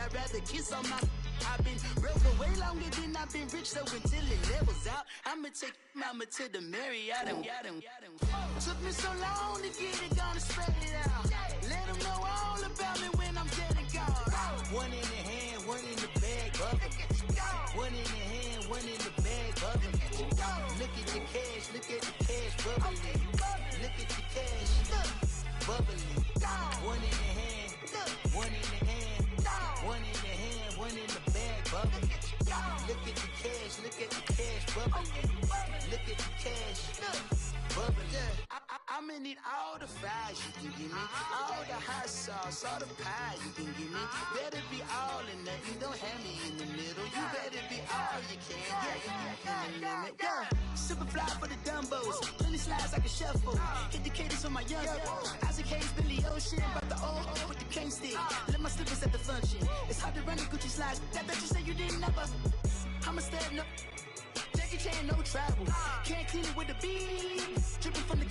I'd rather kiss on my. I've been broke for way longer than I've been rich, so until it levels out, I'ma take mama to the Marriott and took me so long to get it, gonna spread it out. Let them know all about me when I'm dead and gone. One in the hand, one in the bag, bubble. One in the hand, one in the bag, bubble. Look at the cash, look at the cash, bubbling. Look at the cash, bubbling. One in the hand, one in the hand, one in the hand, one in the bag, bubbling. Look at the cash, look at the cash, bubbling. Look at the cash, bubbling. I'ma need all the fries you can give me, all the hot sauce, all the pie you can give me. Better be all in nothing, don't have me in the middle. You better be all you can, yeah. Super fly for the Dumbos, plenty slides like a shuffle. Hit the cadence on my young Isaac Hayes, Billy Ocean, brought the old with the cane stick. Let my slippers at the function. It's hard to run the Gucci slides. That bet you say you didn't never. I'ma stand up. Jackie Chan, no travel. Can't clean it with the beat. Dripping from the.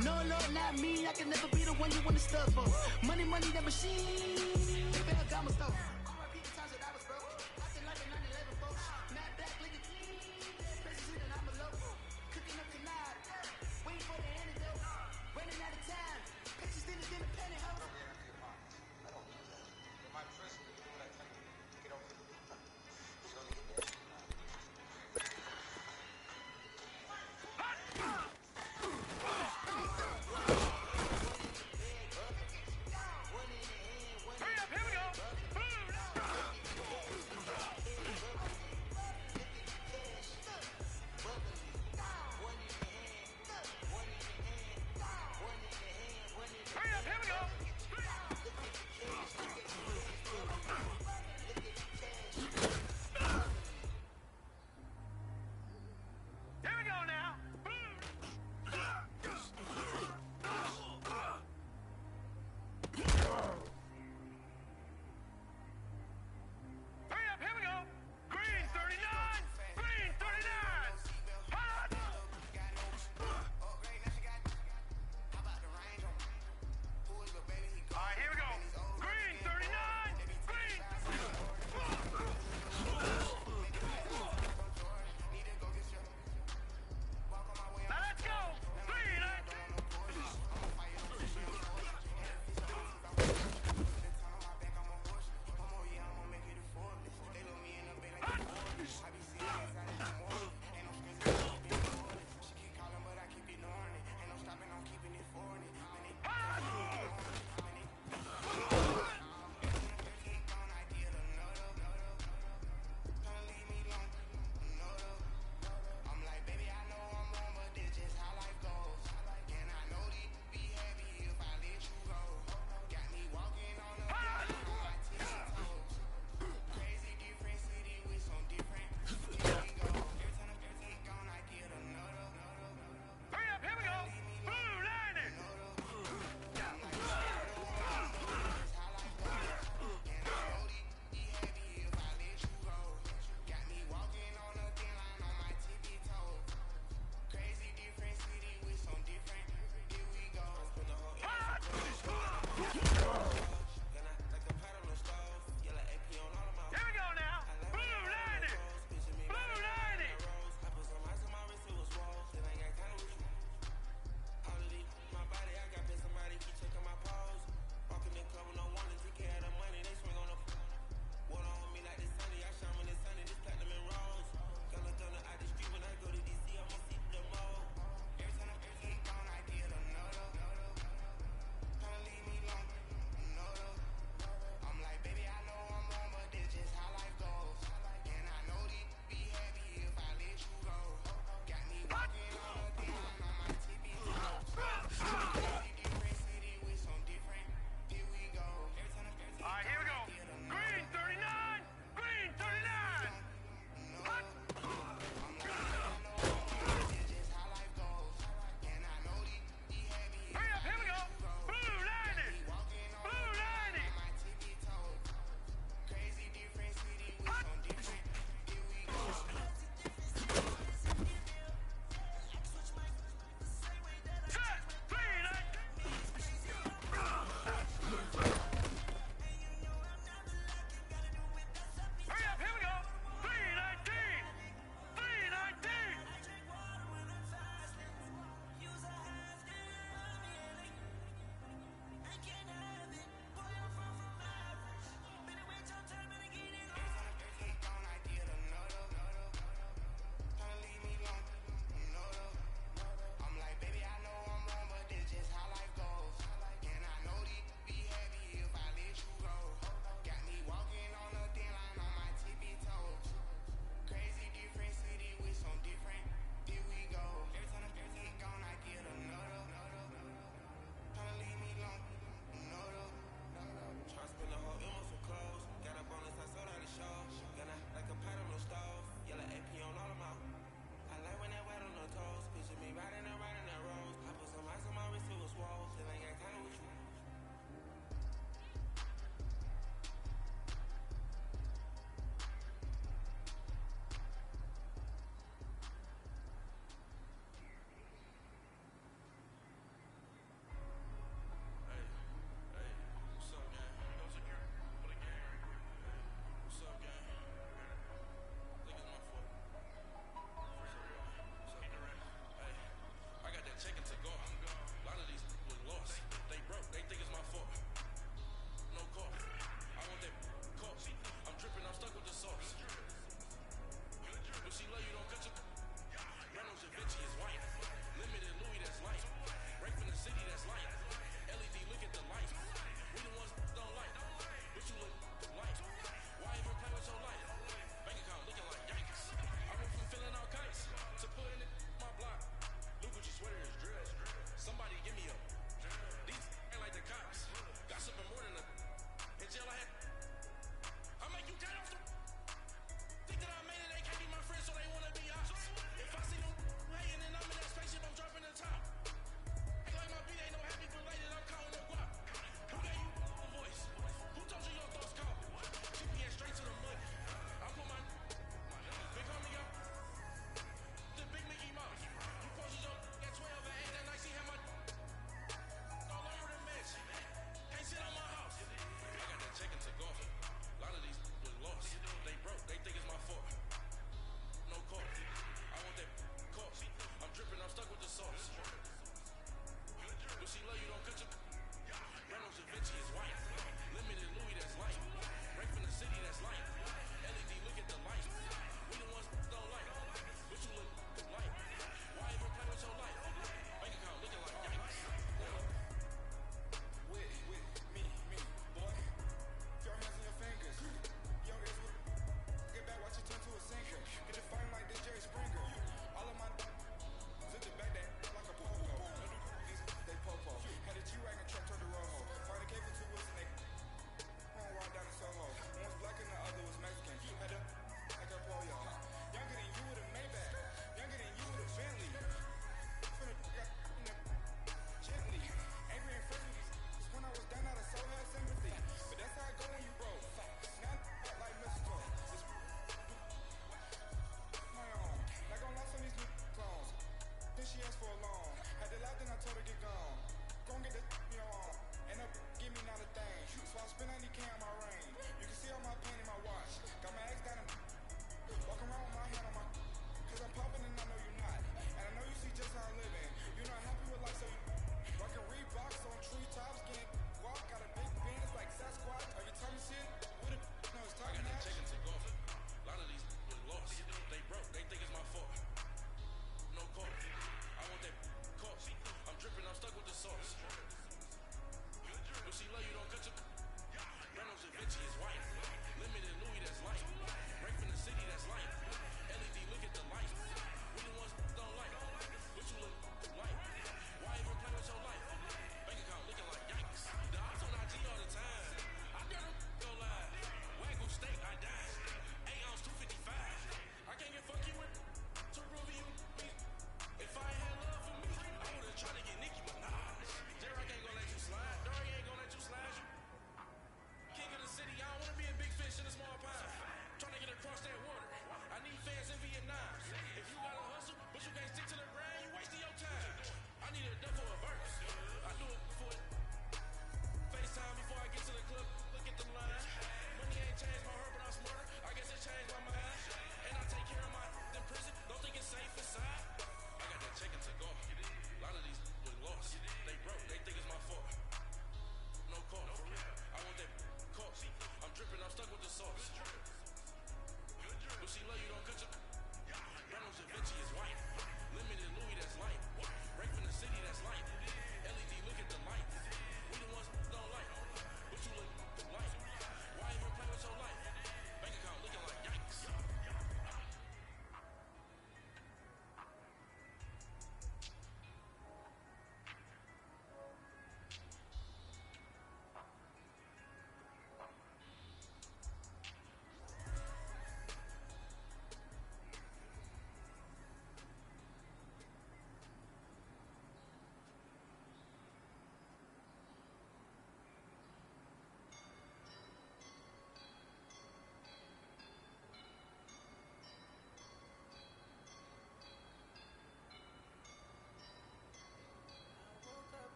No, Lord, not me. I can never be the one you want to stuff for. Money, that machine. They better got my stuff. R.I.P. the times that I was broke. I feel like a 9/11 folks. Matt Black, lick it clean. President, I'm a local. Cooking up tonight. Waiting for the antidote. Running out of time. Pictures in the penny holder. I don't do that. In my prison, you do what I tell you. Get over it. He's gonna get there. Hurry up, here we go!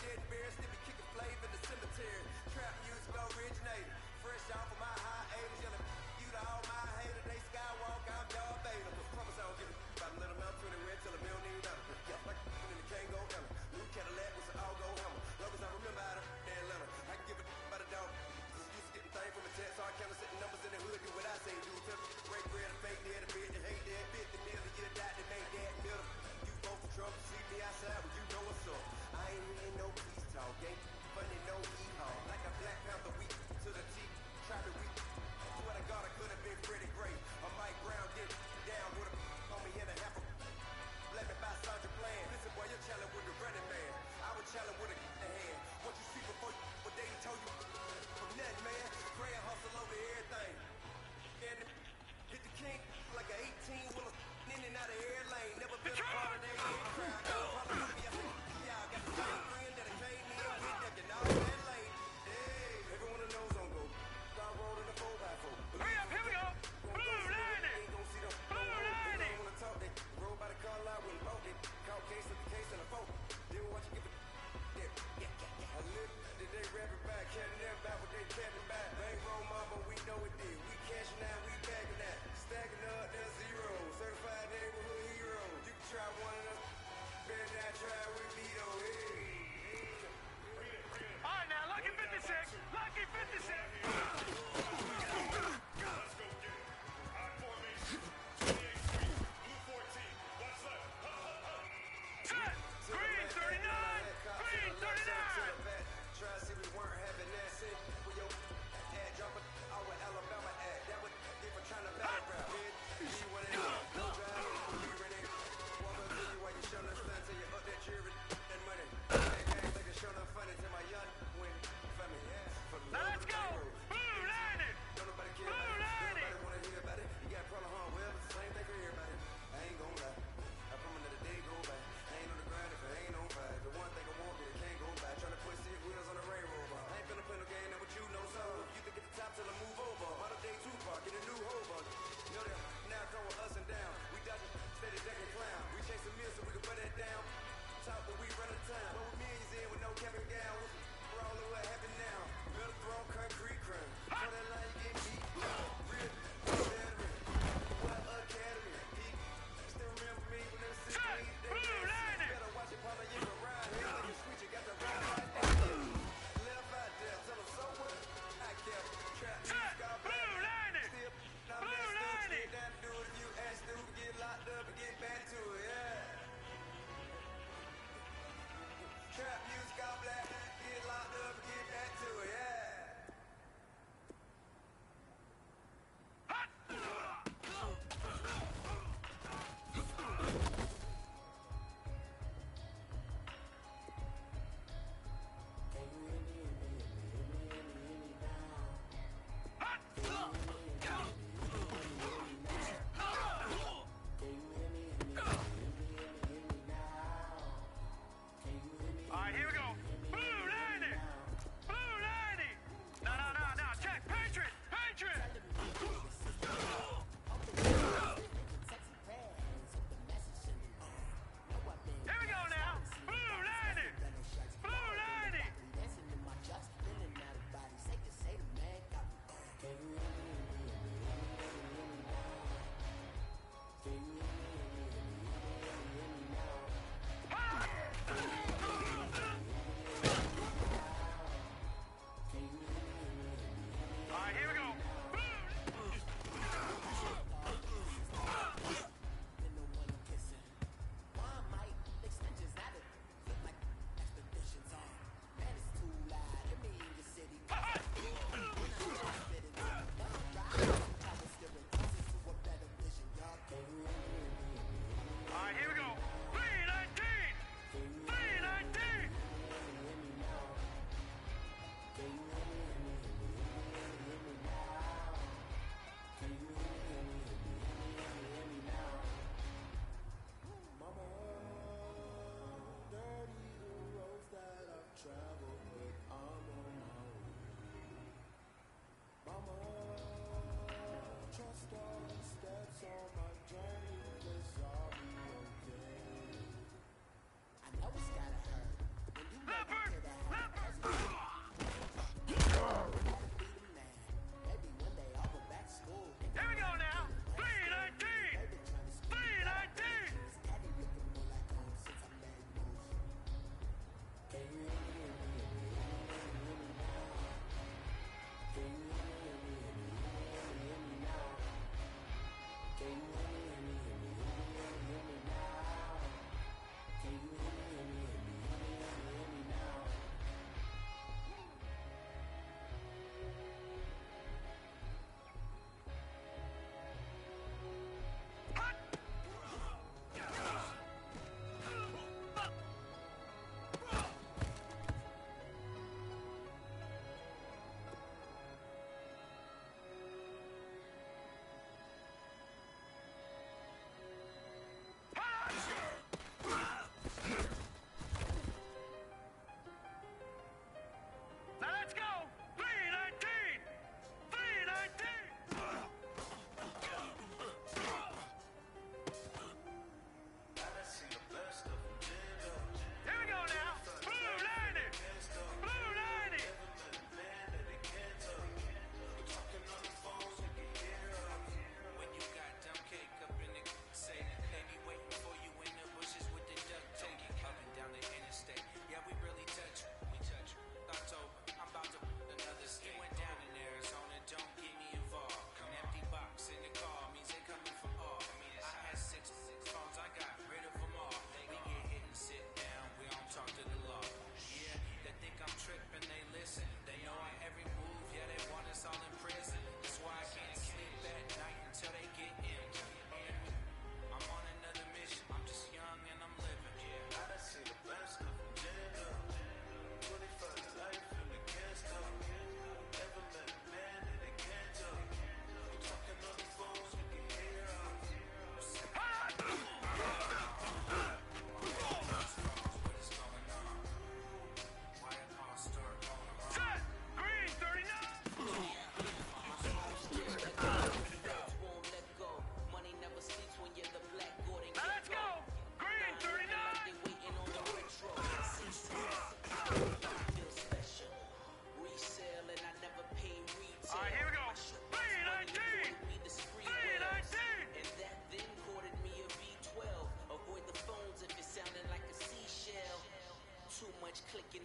dead and buried, still be kicking flavor in the cemetery. Trap music originated, fresh off of my hiatus. Yelling you to all my haters, they skywalk, I'm Darth Vader. Promise I don't give a about a little amount, 20 red till a million need dollar. Yeah, like in the can't go hammer. New Cadillac was an all-go hammer. Long as I remember how to Atlanta, I can give a about a dog. Just used to getting things from a jet, so I counted setting numbers in the hood. Do what I say, do. Tell me, break bread and fake dead, a bitch and hate that. 50 million, you died to make that middle. You vote for Trump, see me outside when you know what's up. I ain't in no peace talk.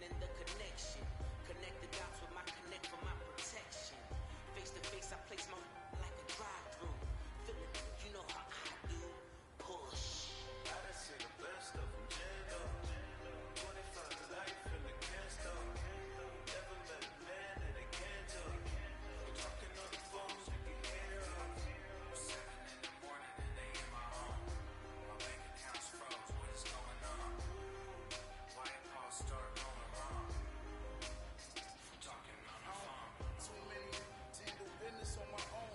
feeling the connection. Connect the dots with my connect for my protection. Face to face, I place my like a drive-through. Feeling, you know how I do. Push. I done seen the best of them jammed up. 25 to life in the can't stop. Never met a man that they can't judge. Talking on the phone, you can hear up. 7 in the morning and they in my home. My bank account's froze, what is going on? Why it all start going wrong? From talking on the phone. Too many to handle business on my own.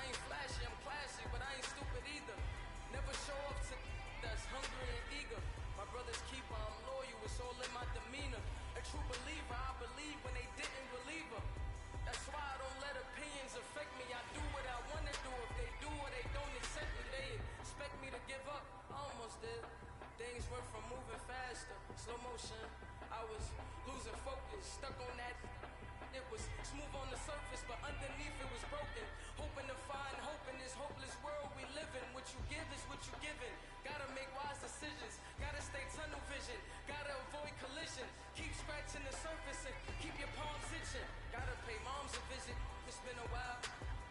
I ain't flashy, I'm classy, but I ain't stupid either. Never show up to that's hungry and eager. My brother's keeper, I'm loyal, it's all in my demeanor. A true believer, I believe when they didn't believe her. That's why I don't let opinions affect me. I do what I want to do. If they do or they don't accept me, they expect me to give up. I almost did. Things went from moving faster, slow motion. I was losing focus, stuck on that. It was smooth on the surface, but underneath it was broken. Hoping to find hope in this hopeless world we live in. What you give is what you given. Gotta make wise decisions. Gotta stay tunnel vision. Gotta avoid collision. Keep scratching the surface and keep your palms itching. Gotta pay moms a visit. It's been a while.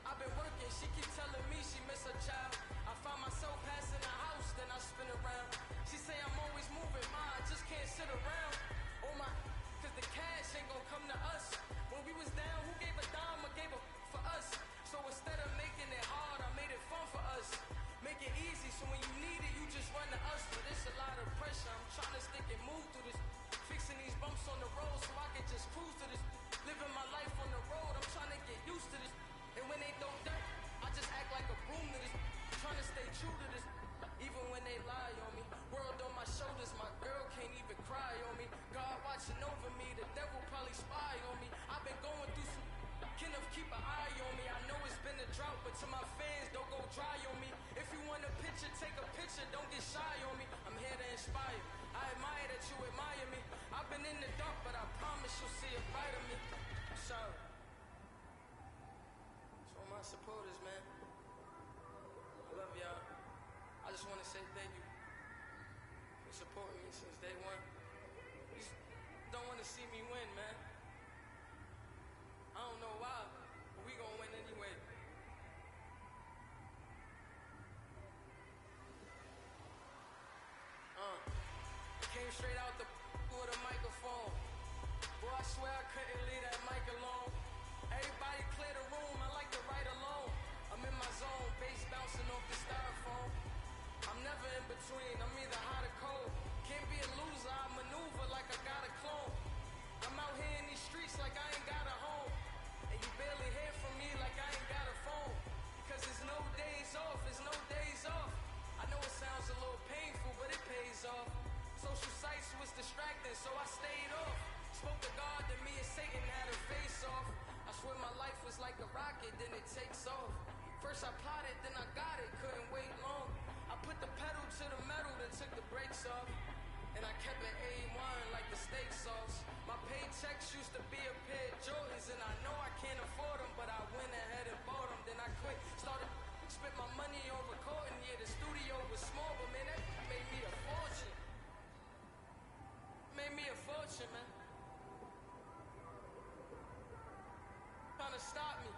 I've been working. She keep telling me she miss her child. I find myself passing the house, then I spin around. She say I'm always moving. Ma, I just can't sit around. Oh my, cause the cash ain't gonna come to us. When we was down, who gave a dime or gave a for us? So instead of making it hard, I made it fun for us. Make it easy, so when you need it, you just run to us. But it's a lot of pressure, I'm trying to stick and move through this. Fixing these bumps on the road so I can just cruise to this. Living my life on the road, I'm trying to get used to this. And when they throw dirt, I just act like a broom to this. Trying to stay true to this, even when they lie on me. World on my shoulders, my girl can't even cry on me. God watching over me, the devil probably spy on me. I've been going through some, Kenneth keep an eye on me. I know it's been a drought, but to my fans, don't go dry on me. If you want a picture, take a picture, don't get shy on me. I'm here to inspire. I admire that you admire me. I've been in the dark, but I promise you'll see a bright of me. I'm sorry. So my supporters, man, I love y'all. I just want to say thank you for supporting me since day one. You just don't want to see me win, man. I don't know why, but we gonna win anyway. Came straight out the with a microphone. Boy, I swear I couldn't leave that mic alone. Everybody clear the room, I like to write alone. I'm in my zone, bass bouncing off the styrofoam. I'm never in between, I'm either hot or cold. Can't be a loser, I maneuver like I got a clone. I'm out here in these streets like I ain't got a home. And you barely hear from me like I ain't got a phone. Because there's no days off, there's no days off. I know it sounds a little painful, but it pays off. Social sites was distracting, so I stayed off. Spoke to God, then me and Satan had a face off. I swear my life was like a rocket, then it takes off. First I plotted, then I got it, couldn't wait long. I put the pedal to the metal, then took the brakes off. And I kept it A1 like the steak sauce. My paychecks used to be a pair of Jordans, and I know I can't afford them, but I went ahead and bought them. Then I quit, started spent my money on recording. Yeah, the studio was small, but man, that made me a fortune. Made me a fortune, man. Trying to stop me.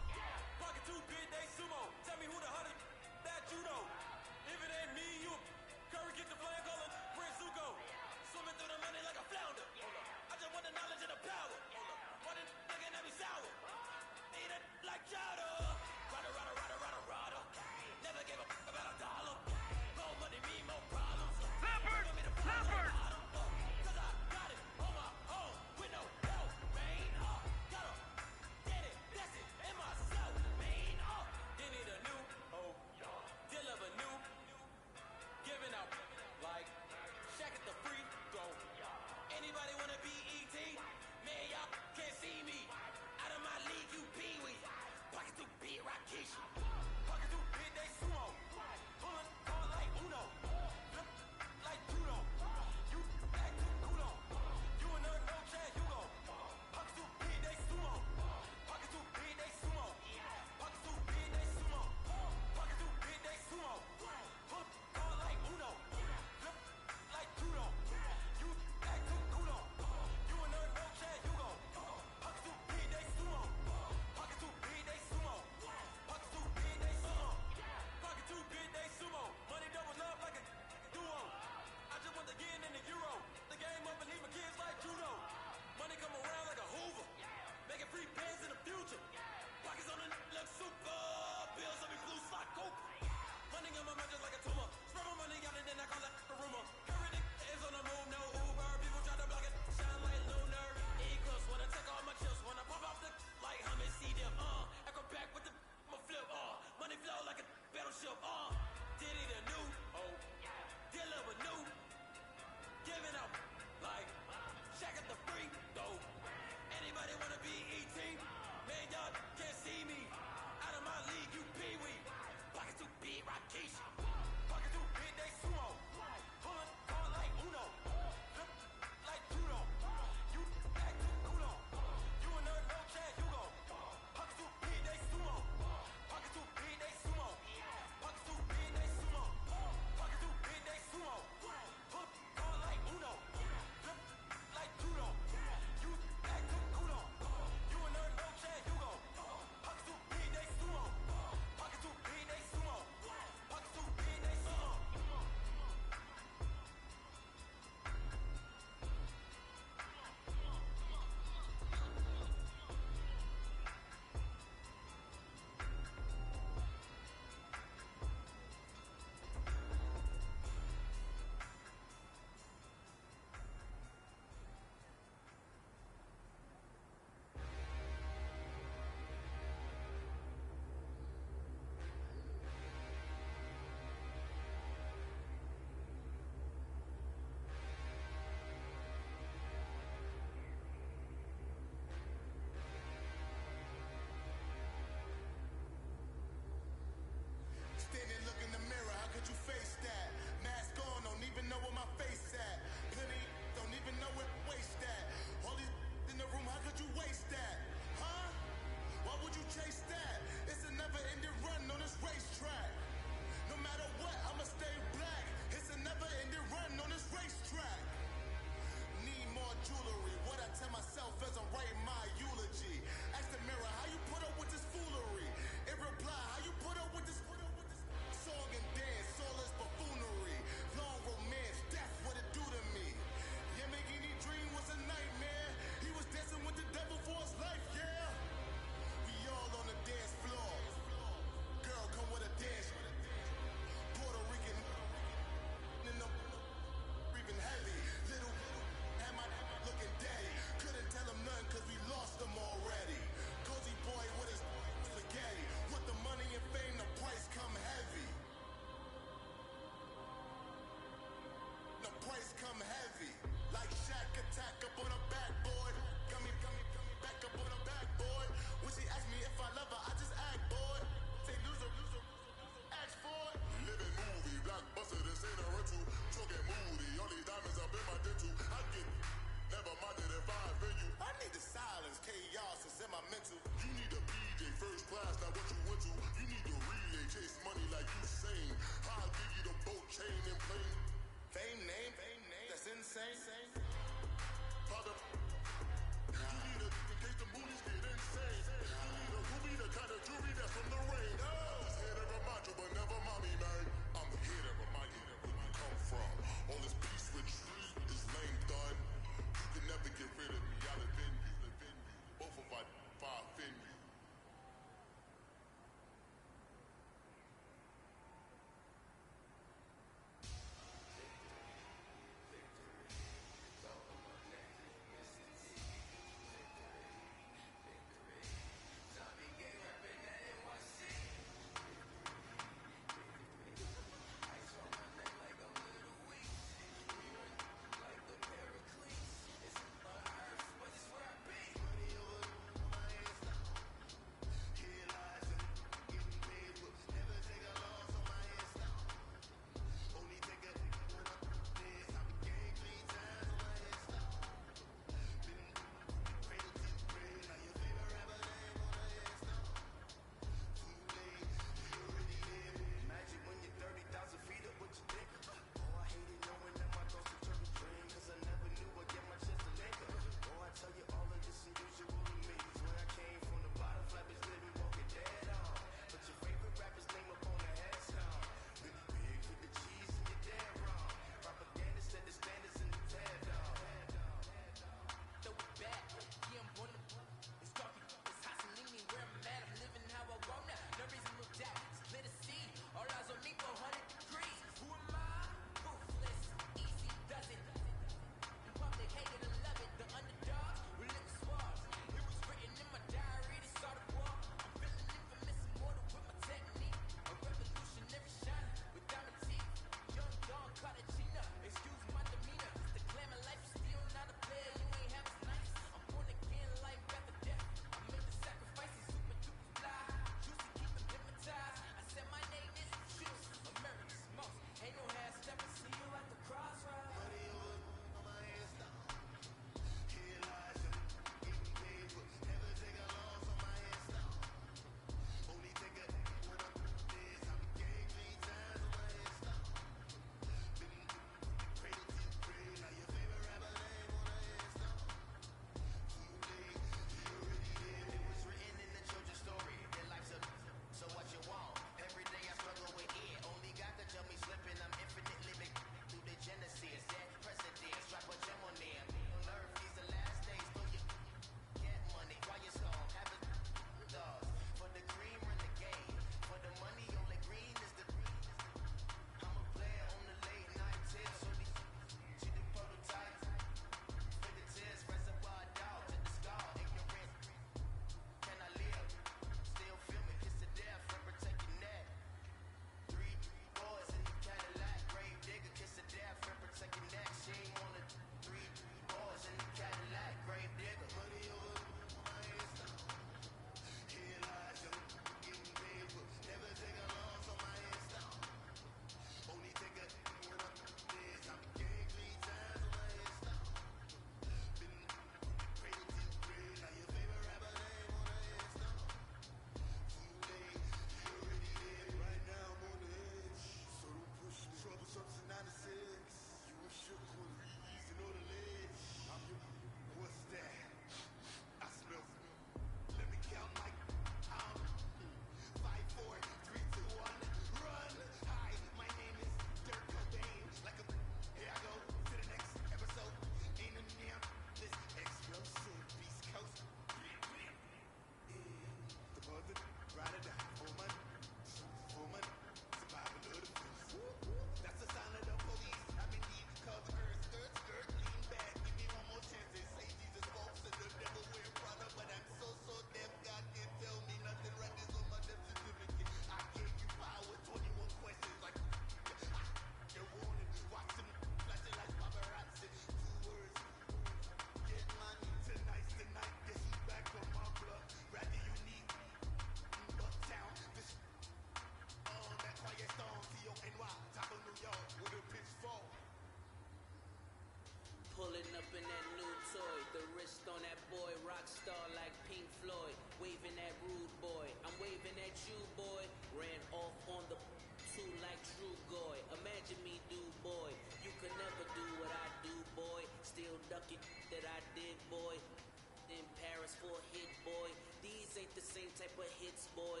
same type of hits, boy,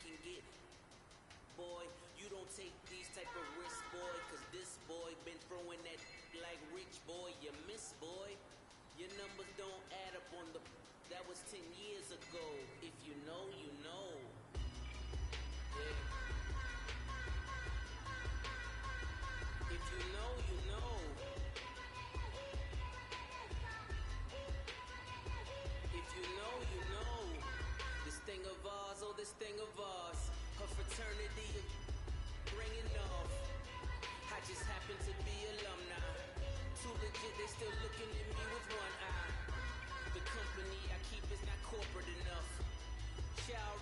can get. Boy, you don't take these type of risks, boy, cause this boy been throwing that like rich, boy, you miss, boy. Your numbers don't add up on the, that was 10 years ago. If you know, you know. Yeah. If you know, you know. If you know, you know. This thing of ours, oh, this thing of ours. Her fraternity bringing off. I just happen to be alumni. Too legit, they still looking at me with one eye. The company I keep is not corporate enough. Child,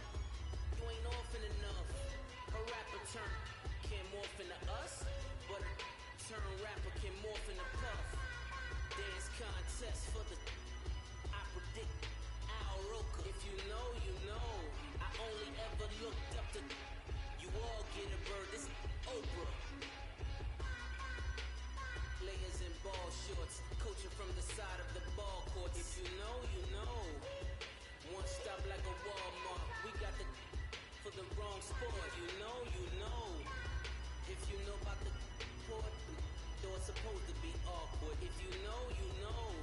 you ain't orphan enough. A rapper turn can morph into us, but a turn rapper can morph into Puff. Dance contest for the, I predict Al Roker. If you know, you know. I only ever looked up to, you all get a bird, this Oprah. Layers in ball shorts, coaching from the side of the ball court. If you know, you know. One stop like a Walmart. We got the for the wrong sport. You know, you know. If you know about the court, the door's supposed to be awkward. If you know, you know.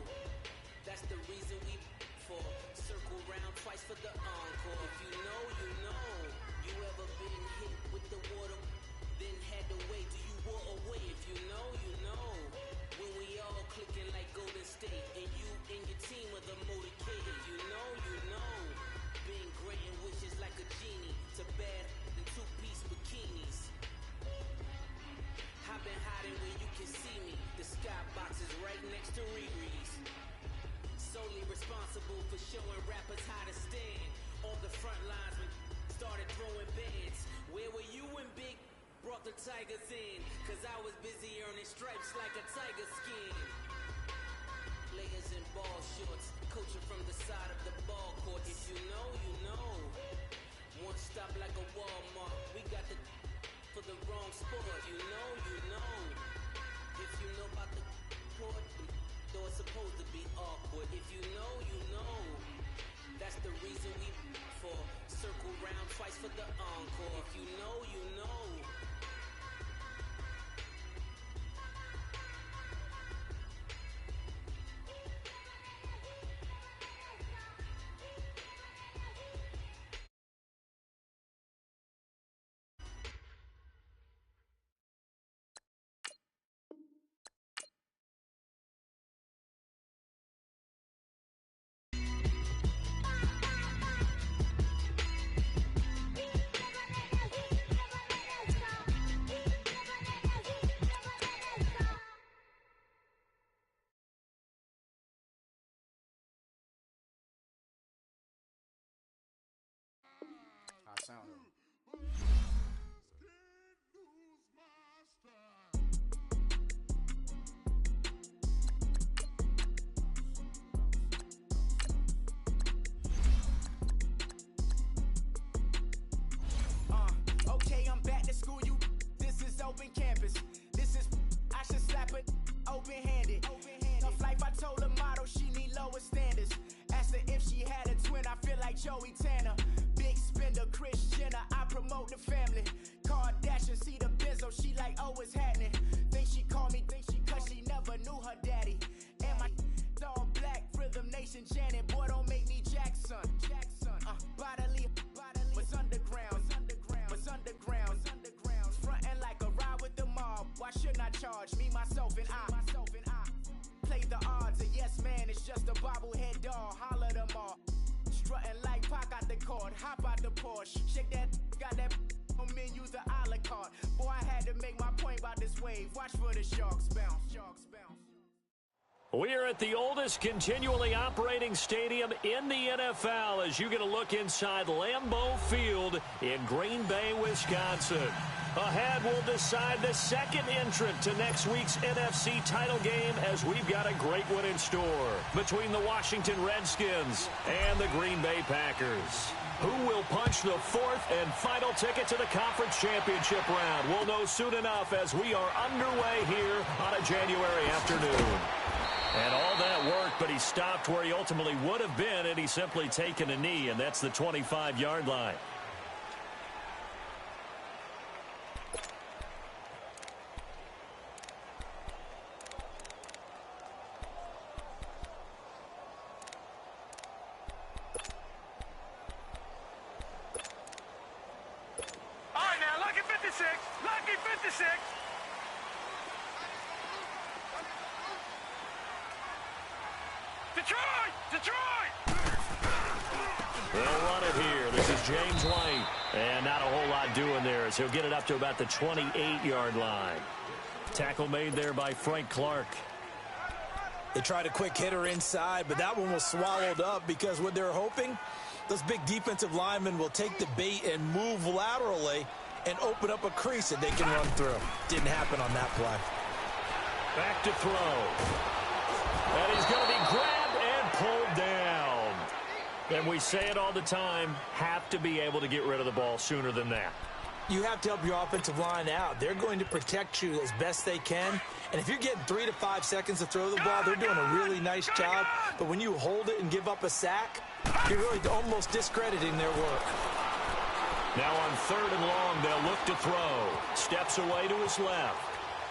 That's the reason we for circle round twice for the encore. If you know, you know. You ever been hit with the water, then had to wait till you wore away. If you know, you know. When we all clicking like Golden State, and you and your team are the motorcade. You know, you know. Been granting wishes like a genie to bad in two-piece bikinis. I've been hiding where you can see me. The skybox is right next to Riri's. Solely responsible for showing rappers how to stand. On the front lines when started throwing bands. Where were you when Big brought the Tigers in? Cause I was busy earning stripes like a tiger skin. Layers in ball shorts, coaching from the side of the ball court. If you know, you know. One stop like a Walmart. We got the for the wrong sport. You know, you know. If you know about the court, the door's supposed to be awkward. If you know, you know. That's the reason we for circle round twice for the encore. If you know, you know. I sound it. Okay, I'm back to school, you. This is open campus. This is, I should slap it open-handed. Tough life, I told her motto, she need lower standards. Asked her if she had a twin, I feel like Joey Tanner. Big spender, Kris Jenner, I promote the family. Kardashian, see the Benzo, she like, oh, what's happening? Think she called me, cause she never knew her daddy. And my all black, Rhythm Nation, Janet, boy, don't make me Jackson. Bodily, was underground. Frontin' like a ride with the mob. Why shouldn't I charge me, myself, and I? Play the odds, a yes man, it's just a bobblehead doll. Holler them all. Strutting like Pac out the court, hop out the Porsche. Shake that, got that on menu, the a la carte. Boy, I had to make my point about this wave. Watch for the sharks bounce. We're at the oldest continually operating stadium in the NFL as you get a look inside Lambeau Field in Green Bay, Wisconsin. Ahead, we'll decide the second entrant to next week's NFC title game as we've got a great one in store between the Washington Redskins and the Green Bay Packers. Who will punch the fourth and final ticket to the conference championship round? We'll know soon enough as we are underway here on a January afternoon. And all that work, but he stopped where he ultimately would have been, and he's simply taken a knee, and that's the 25-yard line. All right, now, lucky 56. Lucky 56. Detroit! Detroit! They'll run it here. This is James White. And not a whole lot doing there as he'll get it up to about the 28-yard line. Tackle made there by Frank Clark. They tried a quick hitter inside, but that one was swallowed up because what they're hoping, those big defensive linemen will take the bait and move laterally and open up a crease that they can run through. Didn't happen on that play. Back to throw. And he's going to be grabbed and pulled down. And we say it all the time, have to be able to get rid of the ball sooner than that. You have to help your offensive line out. They're going to protect you as best they can. And if you're getting 3 to 5 seconds to throw the ball, they're doing a really nice job. But when you hold it and give up a sack, you're really almost discrediting their work. Now on 3rd and long, they'll look to throw. Steps away to his left.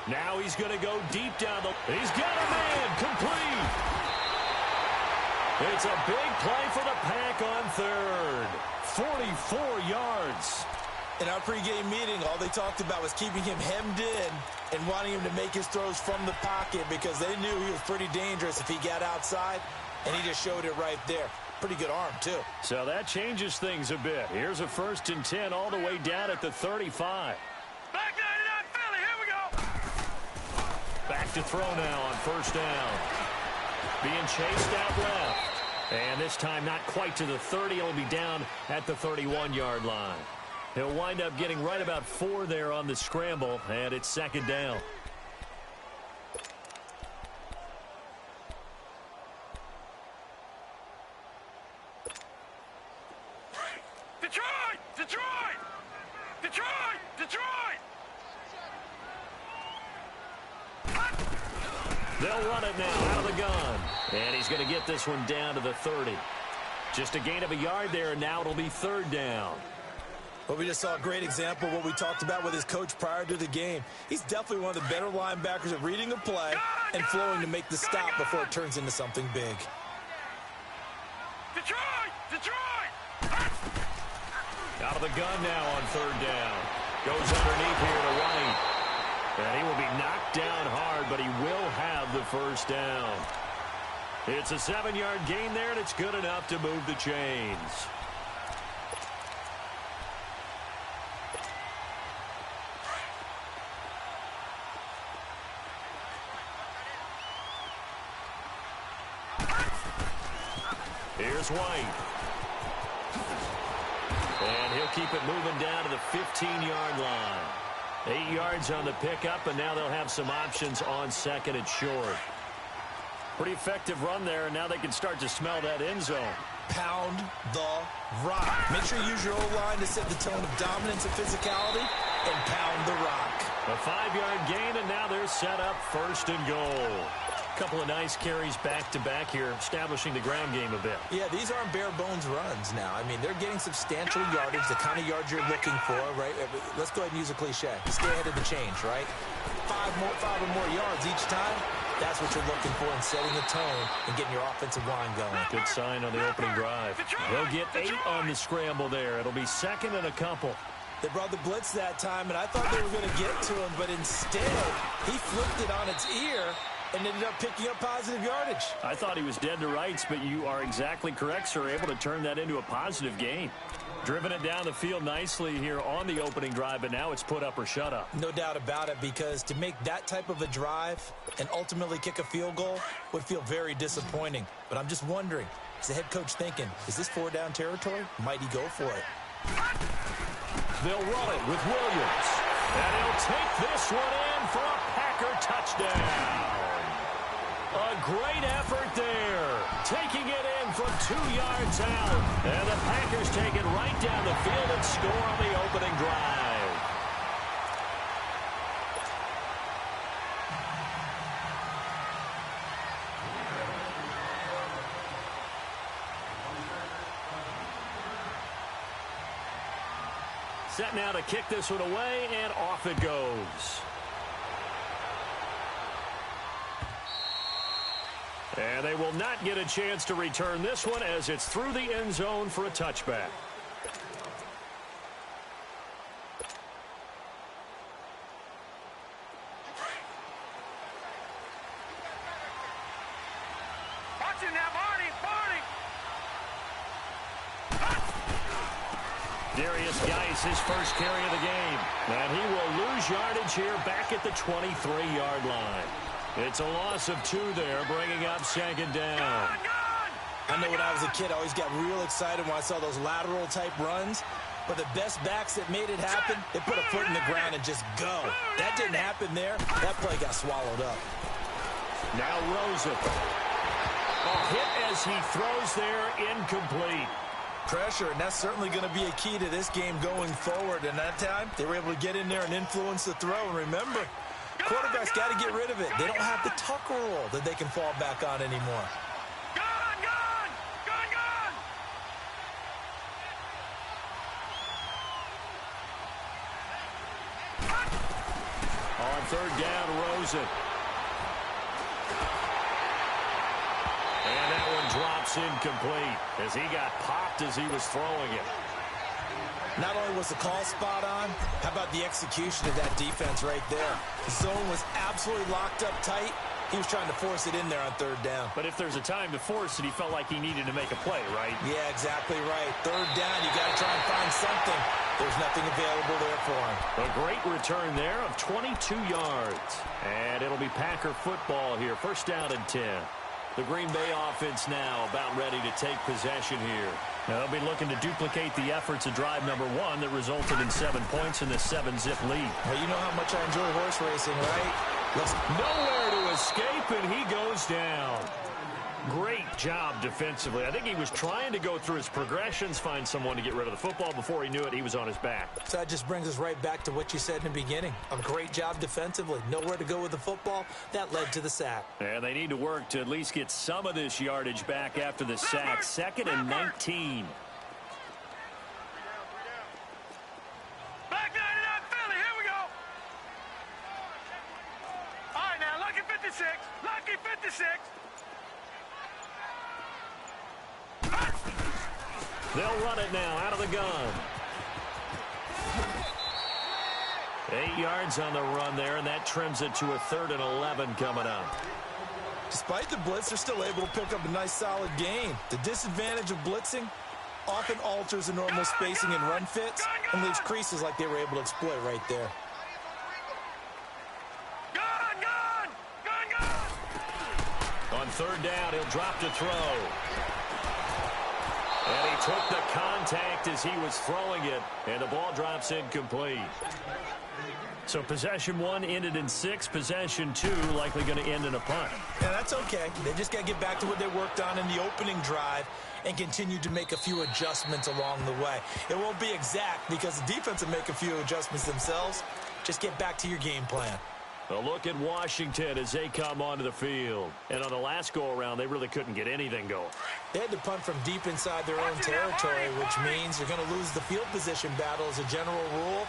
Now he's going to go deep down the... He's got a man complete. It's a big play for the Pack on 3rd. 44 yards. In our pregame meeting, all they talked about was keeping him hemmed in and wanting him to make his throws from the pocket because they knew he was pretty dangerous if he got outside, and he just showed it right there. Pretty good arm, too. So that changes things a bit. Here's a 1st and 10 all the way down at the 35. Back 99 Philly, here we go. Back to throw now on 1st down. Being chased out left. And this time not quite to the 30. It'll be down at the 31-yard line. He'll wind up getting right about 4 there on the scramble, and it's 2nd down. Detroit! Detroit! Detroit! Detroit! They'll run it now out of the gun. And he's going to get this one down to the 30. Just a gain of a yard there, and now it'll be 3rd down. Well, we just saw a great example of what we talked about with his coach prior to the game. He's definitely one of the better linebackers at reading a play and flowing to make the stop before it turns into something big. Detroit! Detroit! Out of the gun now on 3rd down. Goes underneath here to White. And he will be knocked down hard, but he will have the 1st down. It's a 7-yard gain there, and it's good enough to move the chains. Here's White. And he'll keep it moving down to the 15-yard line. 8 yards on the pickup, and now they'll have some options on 2nd and short. Pretty effective run there, and now they can start to smell that end zone. Pound the rock. Make sure you use your O-line to set the tone of dominance and physicality, and pound the rock. A 5-yard gain, and now they're set up 1st and goal. Couple of nice carries back-to-back here, establishing the ground game a bit. Yeah, these aren't bare-bones runs now. I mean, they're getting substantial yardage, the kind of yards you're looking for, right? Let's go ahead and use a cliche. Stay ahead of the change, right? 5 or more yards each time. That's what you're looking for in setting the tone and getting your offensive line going. Good sign on the opening drive. He'll get 8 on the scramble there. It'll be 2nd and a couple. They brought the blitz that time, and I thought they were going to get to him, but instead, he flipped it on its ear and ended up picking up positive yardage. I thought he was dead to rights, but you are exactly correct, sir. Able to turn that into a positive gain. Driven it down the field nicely here on the opening drive, but now it's put up or shut up. No doubt about it, because to make that type of a drive and ultimately kick a field goal would feel very disappointing. But I'm just wondering, is the head coach thinking, is this 4-down territory? Might he go for it? They'll run it with Williams. And he'll take this one in for a Packer touchdown. A great effort there. Taking it in from 2 yards out. And the Packers take it right down the field and score on the opening drive. Set now to kick this one away, and off it goes. And they will not get a chance to return this one as it's through the end zone for a touchback. Watch it now, Barney! Darius Geis, his first carry of the game. And he will lose yardage here back at the 23-yard line. It's a loss of 2 there, bringing up second down. I know when I was a kid, I always got real excited when I saw those lateral-type runs. But the best backs that made it happen, they put a foot in the ground and just go. That didn't happen there. That play got swallowed up. Now Rosen. A hit as he throws there, incomplete. Pressure, and that's certainly going to be a key to this game going forward. And that time, they were able to get in there and influence the throw. And remember, quarterbacks got to get rid of it. They don't have the tuck roll that they can fall back on anymore. On third down, Rosen. And that one drops incomplete as he got popped as he was throwing it. Not only was the call spot on, how about the execution of that defense right there? The zone was absolutely locked up tight. He was trying to force it in there on third down. But if there's a time to force it, he felt like he needed to make a play, right? Yeah, exactly right. Third down, you got to try and find something. There's nothing available there for him. A great return there of 22 yards. And it'll be Packer football here. First down and 10. The Green Bay offense now about ready to take possession here. Now they'll be looking to duplicate the efforts of drive number 1 that resulted in 7 points in the 7-zip lead. Well, you know how much I enjoy horse racing, right? Nowhere to escape, and he goes down. Great job defensively. I think he was trying to go through his progressions, find someone to get rid of the football. Before he knew it, he was on his back. So that just brings us right back to what you said in the beginning. A great job defensively. Nowhere to go with the football. That led to the sack. And they need to work to at least get some of this yardage back after the sack. 2nd and 19. Back 99, Philly, here we go. All right, now, lucky 56. Lucky 56. They'll run it now out of the gun. 8 yards on the run there, and that trims it to a 3rd and 11 coming up. Despite the blitz, they're still able to pick up a nice solid gain. The disadvantage of blitzing often alters the normal spacing and run fits and leaves creases like they were able to exploit right there. On third down, he'll drop to throw. And he took the contact as he was throwing it, and the ball drops incomplete. So possession 1 ended in 6. Possession 2 likely going to end in a punt. Yeah, that's okay. They just got to get back to what they worked on in the opening drive and continue to make a few adjustments along the way. It won't be exact because the defense will make a few adjustments themselves. Just get back to your game plan. A look at Washington as they come onto the field. And on the last go-around, they really couldn't get anything going. They had to punt from deep inside their own territory, which means you're going to lose the field position battle as a general rule.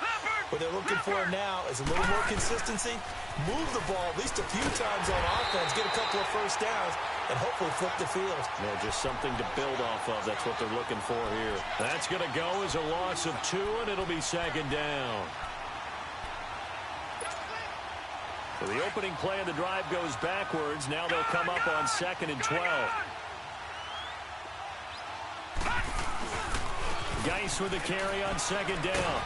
What they're looking for now is a little more consistency, move the ball at least a few times on offense, get a couple of first downs, and hopefully flip the field. Yeah, just something to build off of. That's what they're looking for here. That's going to go as a loss of 2, and it'll be 2nd down. So the opening play of the drive goes backwards. Now they'll come up on 2nd and 12. Geis with the carry on 2nd down.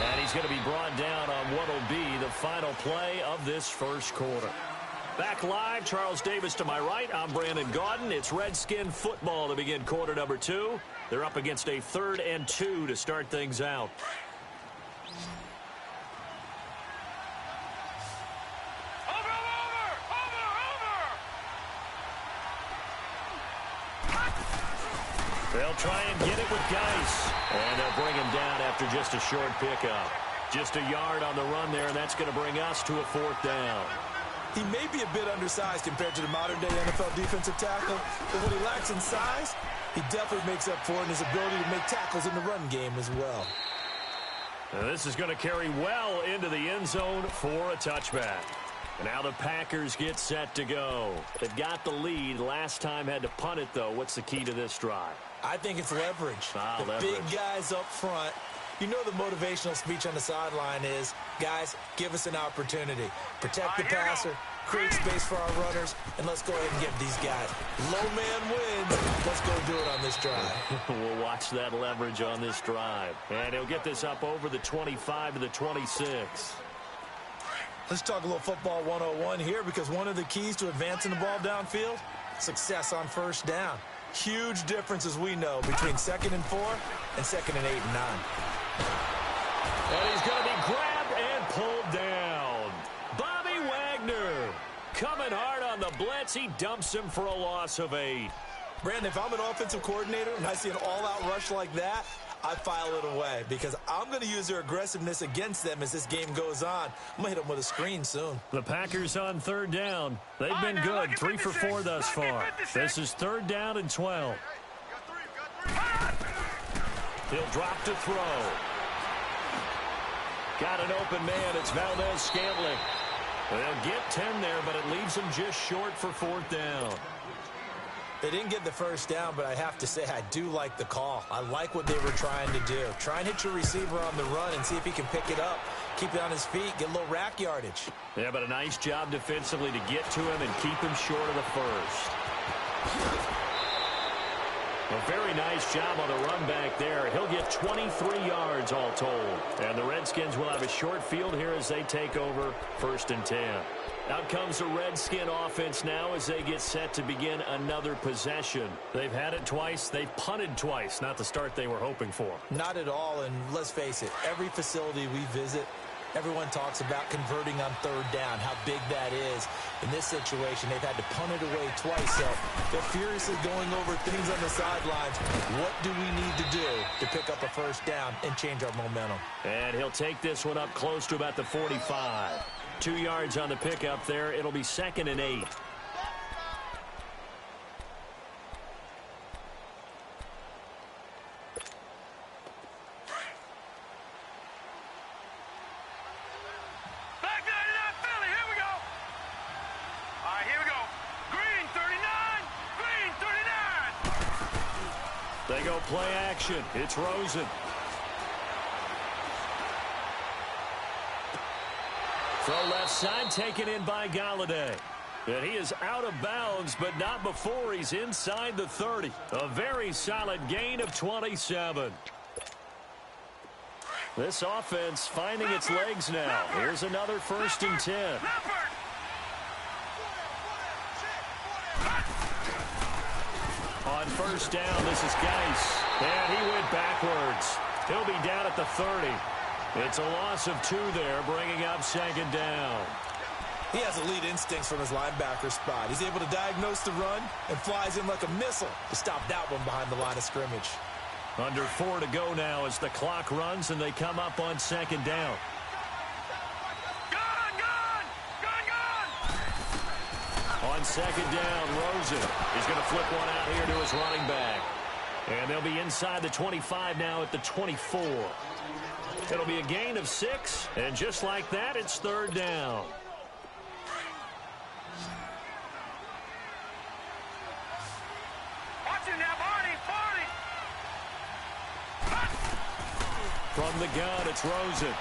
And he's going to be brought down on what will be the final play of this first quarter. Back live, Charles Davis to my right. I'm Brandon Gaudin. It's Redskin football to begin quarter number 2. They're up against a 3rd and 2 to start things out. They'll try and get it with Geis. And they'll bring him down after just a short pickup. Just a yard on the run there, and that's going to bring us to a 4th down. He may be a bit undersized compared to the modern-day NFL defensive tackle, but what he lacks in size, he definitely makes up for in his ability to make tackles in the run game as well. And this is going to carry well into the end zone for a touchback. And now the Packers get set to go. They've got the lead. Last time had to punt it, though. What's the key to this drive? I think it's leverage. Leverage. Big guys up front. You know the motivational speech on the sideline is, guys, give us an opportunity. Protect the passer, create space for our runners, and let's go ahead and give these guys. Low man wins. Let's go do it on this drive. We'll watch that leverage on this drive. And he'll get this up over the 25 to the 26. Let's talk a little football 101 here, because one of the keys to advancing the ball downfield, success on first down. Huge difference, as we know, between 2nd and 4 and 2nd and 8 and 9. And he's going to be grabbed and pulled down. Bobby Wagner coming hard on the blitz. He dumps him for a loss of 8. Brandon, if I'm an offensive coordinator and I see an all-out rush like that, I file it away, because I'm going to use their aggressiveness against them as this game goes on. I'm going to hit them with a screen soon. The Packers on 3rd down. They've been good, 3 for 4 thus far. This is 3rd down and 12. He'll drop to throw. Got an open man. It's Valdez-Scantling. They'll get 10 there, but it leaves them just short for 4th down. They didn't get the first down, but I have to say I do like the call. I like what they were trying to do. Try and hit your receiver on the run and see if he can pick it up, keep it on his feet, get a little rack yardage. Yeah, but a nice job defensively to get to him and keep him short of the first. A very nice job on the run back there. He'll get 23 yards all told. And the Redskins will have a short field here as they take over 1st and 10. Out comes the Redskin offense now as they get set to begin another possession. They've had it twice. They've punted twice. Not the start they were hoping for. Not at all, and let's face it, every facility we visit, everyone talks about converting on 3rd down, how big that is. In this situation, they've had to punt it away twice, so they're furiously going over things on the sidelines. What do we need to do to pick up a 1st down and change our momentum? And he'll take this one up close to about the 45. 2 yards on the pickup there. It'll be 2nd and 8. Back 99, Philly, here we go. All right, here we go. Green 39, green 39. They go play action. It's Rosen. Throw left side, taken in by Galladay. And he is out of bounds, but not before he's inside the 30. A very solid gain of 27. This offense finding its legs now. Here's another 1st and 10. On 1st down, this is Geis. And he went backwards. He'll be down at the 30. It's a loss of 2 there, bringing up 2nd down. He has elite instincts from his linebacker spot. He's able to diagnose the run and flies in like a missile to stop that one behind the line of scrimmage. Under 4 to go now as the clock runs and they come up on 2nd down. On 2nd down, Rosen is going to flip one out here to his running back. And they'll be inside the 25 now at the 24. It'll be a gain of 6, and just like that, it's 3rd down. Watch it now, Barney. From the gun, it's Rosen.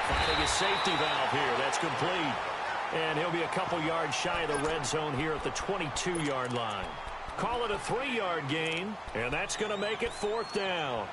Finding a safety valve here. That's complete. And he'll be a couple yards shy of the red zone here at the 22-yard line. Call it a 3-yard gain, and that's going to make it 4th down.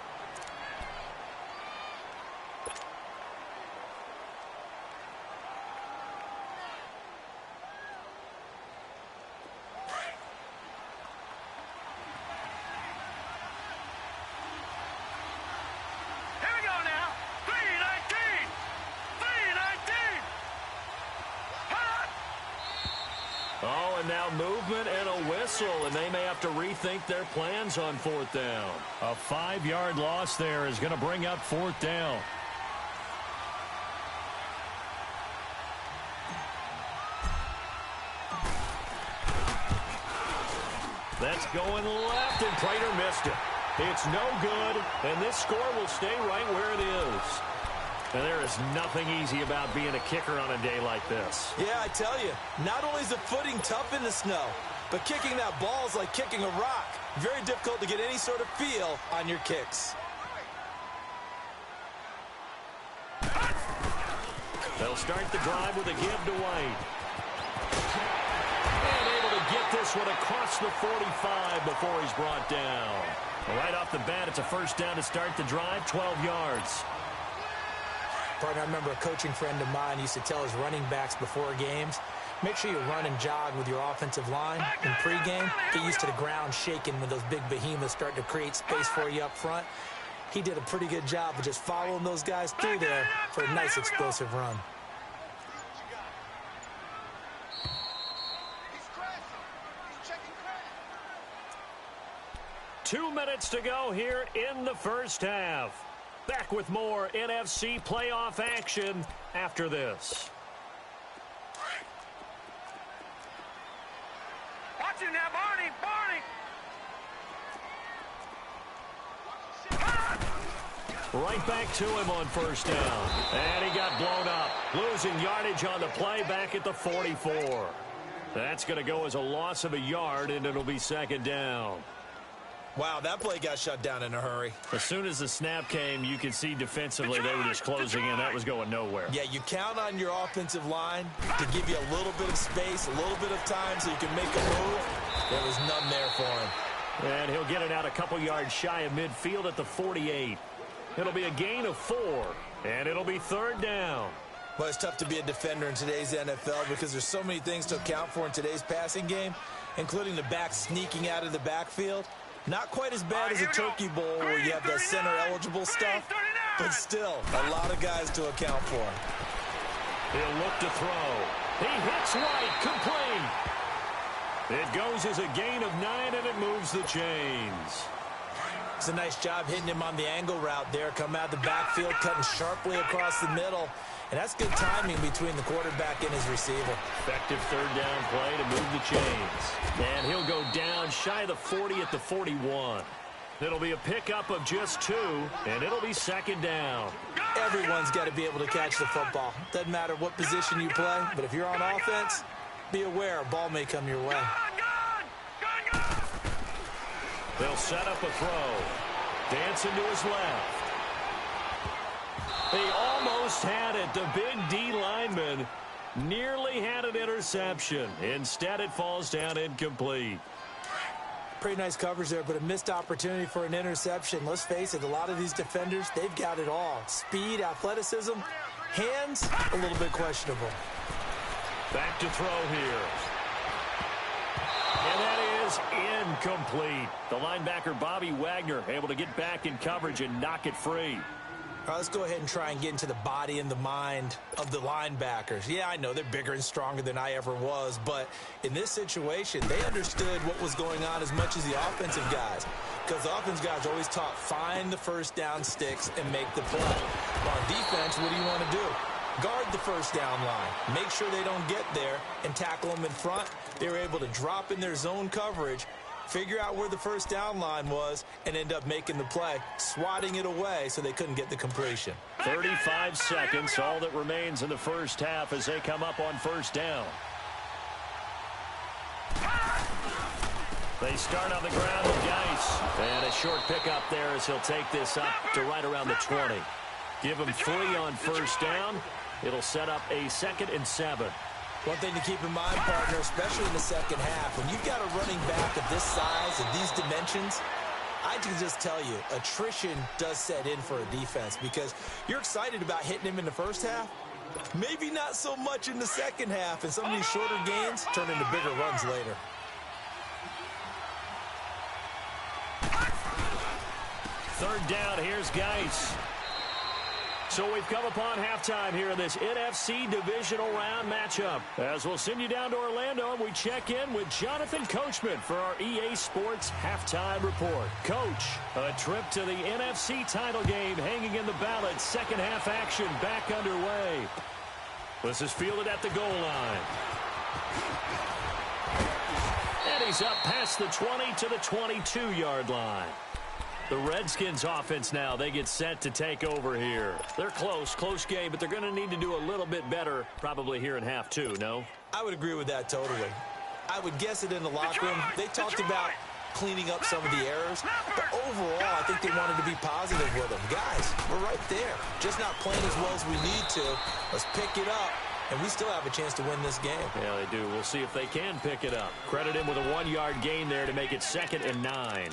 Oh, and now movement and a whistle, and they may have to rethink their plans on 4th down. A 5-yard loss there is going to bring up 4th down. That's going left, and Prater missed it. It's no good, and this score will stay right where it is. And there is nothing easy about being a kicker on a day like this. Yeah, I tell you, not only is the footing tough in the snow, but kicking that ball is like kicking a rock. Very difficult to get any sort of feel on your kicks. They'll start the drive with a give to White. And able to get this one across the 45 before he's brought down. Right off the bat, it's a first down to start the drive, 12 yards. Partner, I remember a coaching friend of mine used to tell his running backs before games, make sure you run and jog with your offensive line in pregame. Get used to the ground shaking when those big behemoths start to create space for you up front. He did a pretty good job of just following those guys through there for a nice explosive run. 2 minutes to go here in the first half. Back with more NFC playoff action after this. Watch it now, Barney! Right back to him on first down. And he got blown up. Losing yardage on the play back at the 44. That's going to go as a loss of a yard, and it'll be second down. Wow, that play got shut down in a hurry. As soon as the snap came, you could see defensively they were just closing in. That was going nowhere. Yeah, you count on your offensive line to give you a little bit of space, a little bit of time so you can make a move. There was none there for him. And he'll get it out a couple yards shy of midfield at the 48. It'll be a gain of 4, and it'll be third down. Well, it's tough to be a defender in today's NFL because there's so many things to account for in today's passing game, including the back sneaking out of the backfield. Not quite as bad as a turkey bowl where you have that center-eligible stuff, but still a lot of guys to account for. He'll look to throw. He hits White, complete. It goes as a gain of 9, and it moves the chains. It's a nice job hitting him on the angle route there. Come out the backfield, cutting sharply across the middle. And that's good timing between the quarterback and his receiver. Effective third down play to move the chains. And he'll go down shy of the 40 at the 41. It'll be a pickup of just 2, and it'll be second down. Everyone's got to be able to catch the football. Doesn't matter what position you play, but if you're on offense, be aware a ball may come your way. They'll set up a throw. Dancing to his left. He almost had it. The big D lineman nearly had an interception. Instead, it falls down incomplete. Pretty nice coverage there, but a missed opportunity for an interception. Let's face it, a lot of these defenders, they've got it all. Speed, athleticism, hands, a little bit questionable. Back to throw here. And that is incomplete. The linebacker, Bobby Wagner, able to get back in coverage and knock it free. All right, let's go ahead and try and get into the body and the mind of the linebackers. Yeah, I know they're bigger and stronger than I ever was, but in this situation, they understood what was going on as much as the offensive guys. Because the offensive guys are always taught, find the first down sticks and make the play. On defense, what do you want to do? Guard the first down line. Make sure they don't get there and tackle them in front. They were able to drop in their zone coverage, figure out where the first down line was, and end up making the play, swatting it away so they couldn't get the completion. 35 seconds, all that remains in the first half as they come up on first down. They start on the ground with Geis. And a short pickup there as he'll take this up to right around the 20. Give him 3 on first down. It'll set up a 2nd and 7. One thing to keep in mind, partner, especially in the second half, when you've got a running back of this size and these dimensions, I can just tell you, attrition does set in for a defense because you're excited about hitting him in the first half. Maybe not so much in the second half, and some of these shorter gains turn into bigger runs later. Third down, here's Geis. So we've come upon halftime here in this NFC divisional round matchup. As we'll send you down to Orlando, and we check in with Jonathan Coachman for our EA Sports Halftime Report. Coach, a trip to the NFC title game hanging in the balance. Second half action back underway. This is fielded at the goal line. And he's up past the 20 to the 22-yard line. The Redskins offense now, they get set to take over here. They're close game, but they're going to need to do a little bit better probably here in half two, no? I would agree with that totally. I would guess it in the locker room. They talked about cleaning up some of the errors, but overall, I think they wanted to be positive with them. Guys, we're right there. Just not playing as well as we need to. Let's pick it up, and we still have a chance to win this game. Yeah, they do. We'll see if they can pick it up. Credit him with a 1-yard gain there to make it 2nd and 9.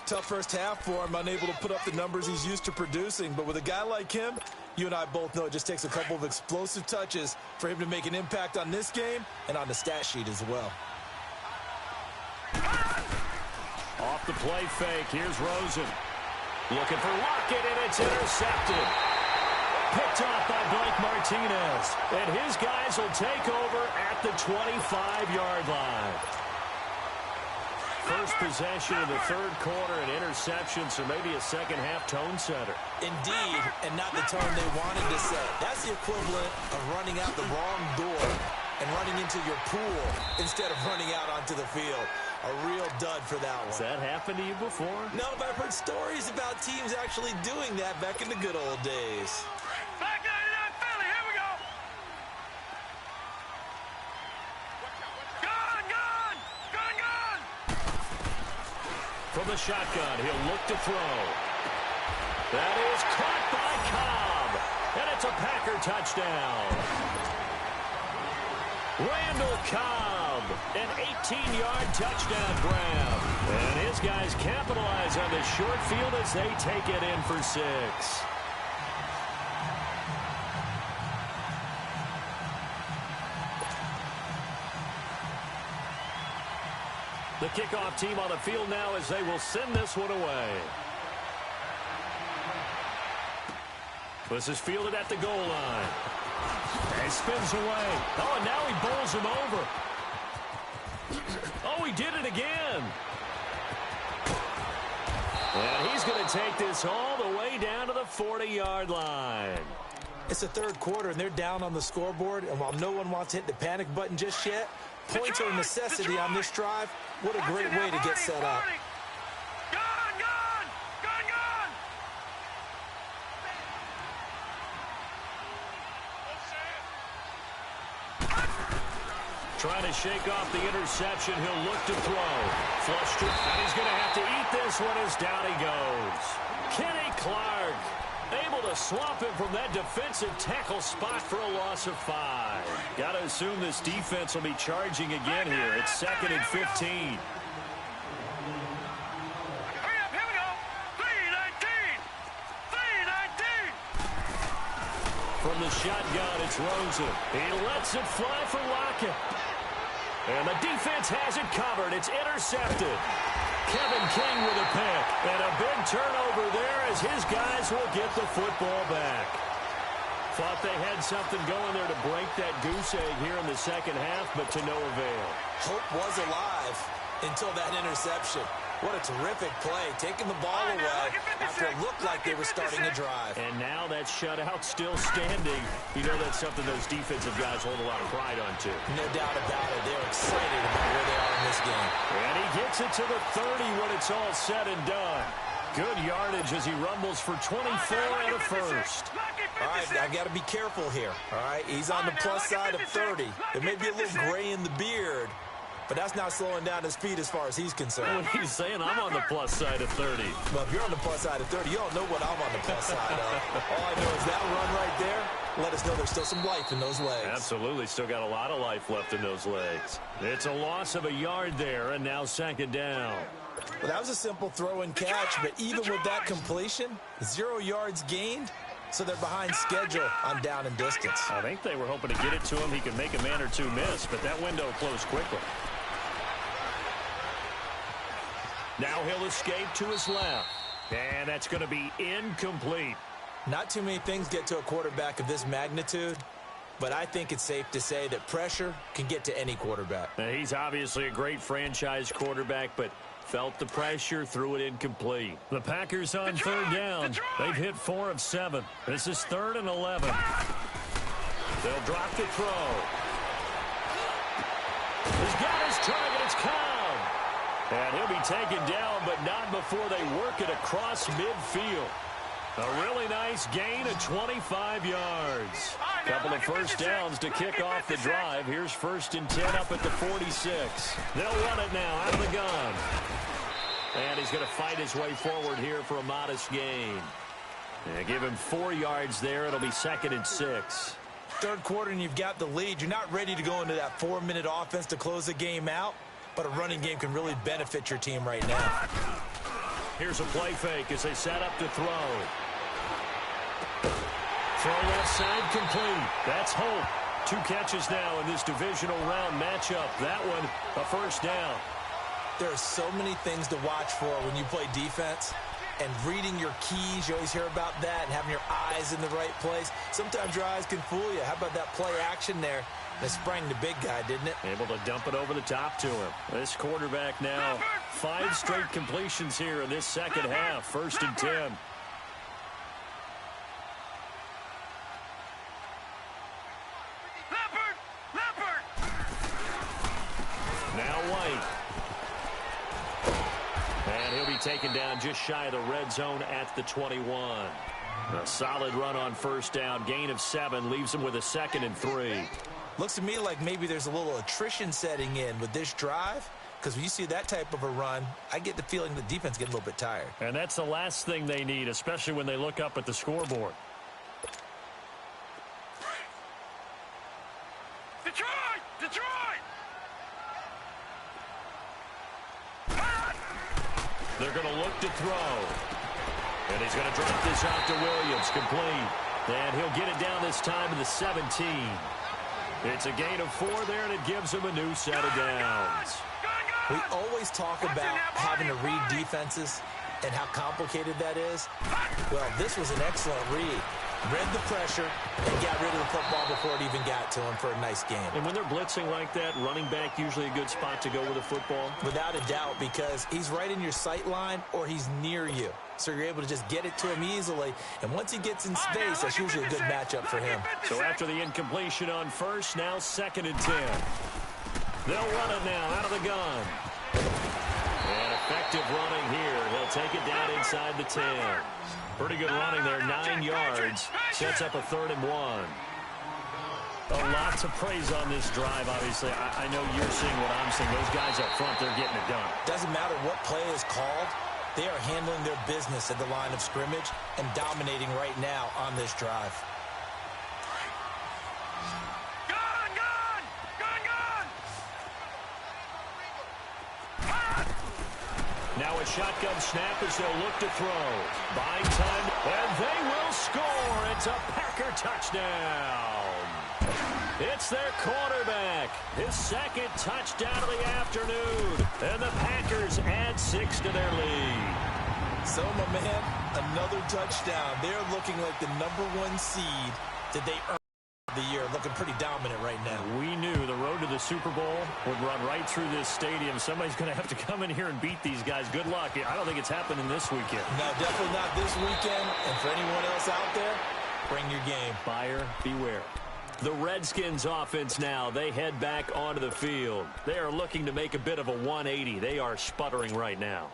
Tough first half for him, unable to put up the numbers he's used to producing. But with a guy like him, you and I both know it just takes a couple of explosive touches for him to make an impact on this game and on the stat sheet as well. Off the play fake, here's Rosen. Looking for Lockett, and it's intercepted. Picked off by Blake Martinez. And his guys will take over at the 25-yard line. First possession of the third quarter, an interception, so maybe a second-half tone setter. Indeed, and not the tone they wanted to set. That's the equivalent of running out the wrong door and running into your pool instead of running out onto the field. A real dud for that one. Has that happened to you before? No, but I've heard stories about teams actually doing that back in the good old days. Back 99 Philly, here we go. Gun! From the shotgun, he'll look to throw. That is caught by Cobb. And it's a Packer touchdown. Randall Cobb, an 18-yard touchdown grab. And his guys capitalize on the short field as they take it in for 6. The kickoff team on the field now as they will send this one away. This is fielded at the goal line. And spins away. Oh, and now he bowls him over. Oh, he did it again. And he's going to take this all the way down to the 40-yard line. It's the third quarter, and they're down on the scoreboard. And while no one wants to hit the panic button just yet, points are a necessity on this drive. What a great way to get set up. Trying to shake off the interception. He'll look to throw. Flushed it, and he's going to have to eat this one as down he goes. Kenny Clark able to swamp him from that defensive tackle spot for a loss of 5. Got to assume this defense will be charging again here. It's 2nd and 15. Hurry up, here we go. 3-19. From the shotgun, it's Rosen. He lets it fly for Lockett. And the defense has it covered. It's intercepted. Kevin King with a pick. And a big turnover there as his guys will get the football back. Thought they had something going there to break that goose egg here in the second half, but to no avail. Hope was alive until that interception. What a terrific play, taking the ball away after it looked like they were starting a drive. And now that shutout still standing. You know that's something those defensive guys hold a lot of pride on, too. No doubt about it. They're excited about where they are in this game. And he gets it to the 30 when it's all said and done. Good yardage as he rumbles for 24 and a first. All right, I got to be careful here. All right, he's on the plus side of 30. There may be a little gray in the beard, but that's not slowing down his speed as far as he's concerned. What he's saying, I'm on the plus side of 30. Well, if you're on the plus side of 30, you don't know what I'm on the plus side of. All I know is that run right there let us know there's still some life in those legs. Absolutely, still got a lot of life left in those legs. It's a loss of a yard there, and now 2nd down. Well, that was a simple throw and catch, but even with that completion, 0 yards gained, so they're behind schedule on down and distance. I think they were hoping to get it to him. He could make a man or two miss, but that window closed quickly. Now he'll escape to his left, and that's going to be incomplete. Not too many things get to a quarterback of this magnitude, but I think it's safe to say that pressure can get to any quarterback. Now, he's obviously a great franchise quarterback, but felt the pressure, threw it incomplete. The Packers on 3rd down. They've hit 4 of 7. This is 3rd and 11. They'll drop the throw. He's got his target. It's Cobb. And he'll be taken down, but not before they work it across midfield. A really nice gain of 25 yards. Couple of first downs to kick off the drive. Here's 1st and 10 up at the 46. They'll run it now out of the gun. And he's going to fight his way forward here for a modest gain. And give him 4 yards there. It'll be 2nd and 6. Third quarter and you've got the lead. You're not ready to go into that 4-minute offense to close the game out, but a running game can really benefit your team right now. Here's a play fake as they set up to throw. Throw left side complete. That's Hope. 2 catches now in this divisional round matchup. That one, a first down. There are so many things to watch for when you play defense. And reading your keys, you always hear about that, and having your eyes in the right place. Sometimes your eyes can fool you. How about that play action there? They sprang the big guy, didn't it? Able to dump it over the top to him. This quarterback now, 5 straight completions here in this second half. 1st and 10. Now White. And he'll be taken down just shy of the red zone at the 21. A solid run on first down. Gain of 7 leaves him with a 2nd and 3. Looks to me like maybe there's a little attrition setting in with this drive, because when you see that type of a run, I get the feeling the defense gets a little bit tired. And that's the last thing they need, especially when they look up at the scoreboard. Detroit! Detroit! They're going to look to throw. And he's going to drop this out to Williams. Complete. And he'll get it down this time to the 17. It's a gain of 4 there, and it gives him a new set of downs. We always talk about having to read defenses and how complicated that is. Well, this was an excellent read. Read the pressure and got rid of the football before it even got to him for a nice game. And when they're blitzing like that, running back usually a good spot to go with a football? Without a doubt, because he's right in your sight line or he's near you. So you're able to just get it to him easily. And once he gets in space, that's usually a good matchup for him. So after the incompletion on first, now 2nd and 10. They'll run it now out of the gun. And effective running here. He'll take it down inside the 10. Pretty good running there, 9 yards. Sets up a 3rd and 1. Lots of praise on this drive, obviously. I know you're seeing what I'm seeing. Those guys up front, they're getting it done. Doesn't matter what play is called. They are handling their business at the line of scrimmage and dominating right now on this drive. Now a shotgun snap as they'll look to throw. Buying time, and they will score. It's a Packer touchdown. It's their quarterback. His 2nd touchdown of the afternoon. And the Packers add 6 to their lead. So, my man, another touchdown. They're looking like the #1 seed. Did they earn the year? Looking pretty dominant right now. We knew the road to the Super Bowl would run right through this stadium. Somebody's going to have to come in here and beat these guys. Good luck. I don't think it's happening this weekend. No, definitely not this weekend. And for anyone else out there, bring your game. Buyer beware. The Redskins offense now, they head back onto the field. They are looking to make a bit of a 180. They are sputtering right now.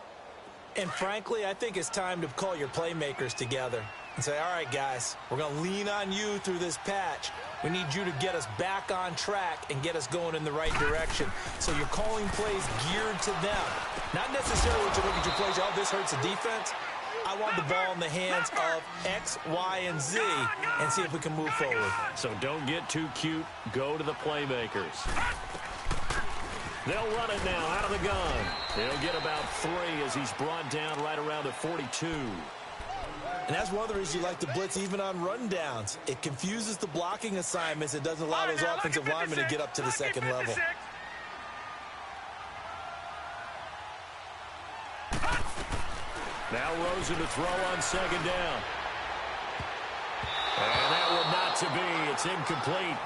And frankly, I think it's time to call your playmakers together and say, all right, guys, we're going to lean on you through this patch. We need you to get us back on track and get us going in the right direction. So you're calling plays geared to them. Not necessarily to look at your plays, oh, this hurts the defense. I want the ball in the hands of X, Y, and Z and see if we can move forward. So don't get too cute. Go to the playmakers. They'll run it now out of the gun. They'll get about 3 as he's brought down right around the 42. And that's one of the reasons you like to blitz even on rundowns. It confuses the blocking assignments. It doesn't allow those offensive linemen to get up to the second level. Now Rosen to throw on 2nd down. And that would not to be. It's incomplete.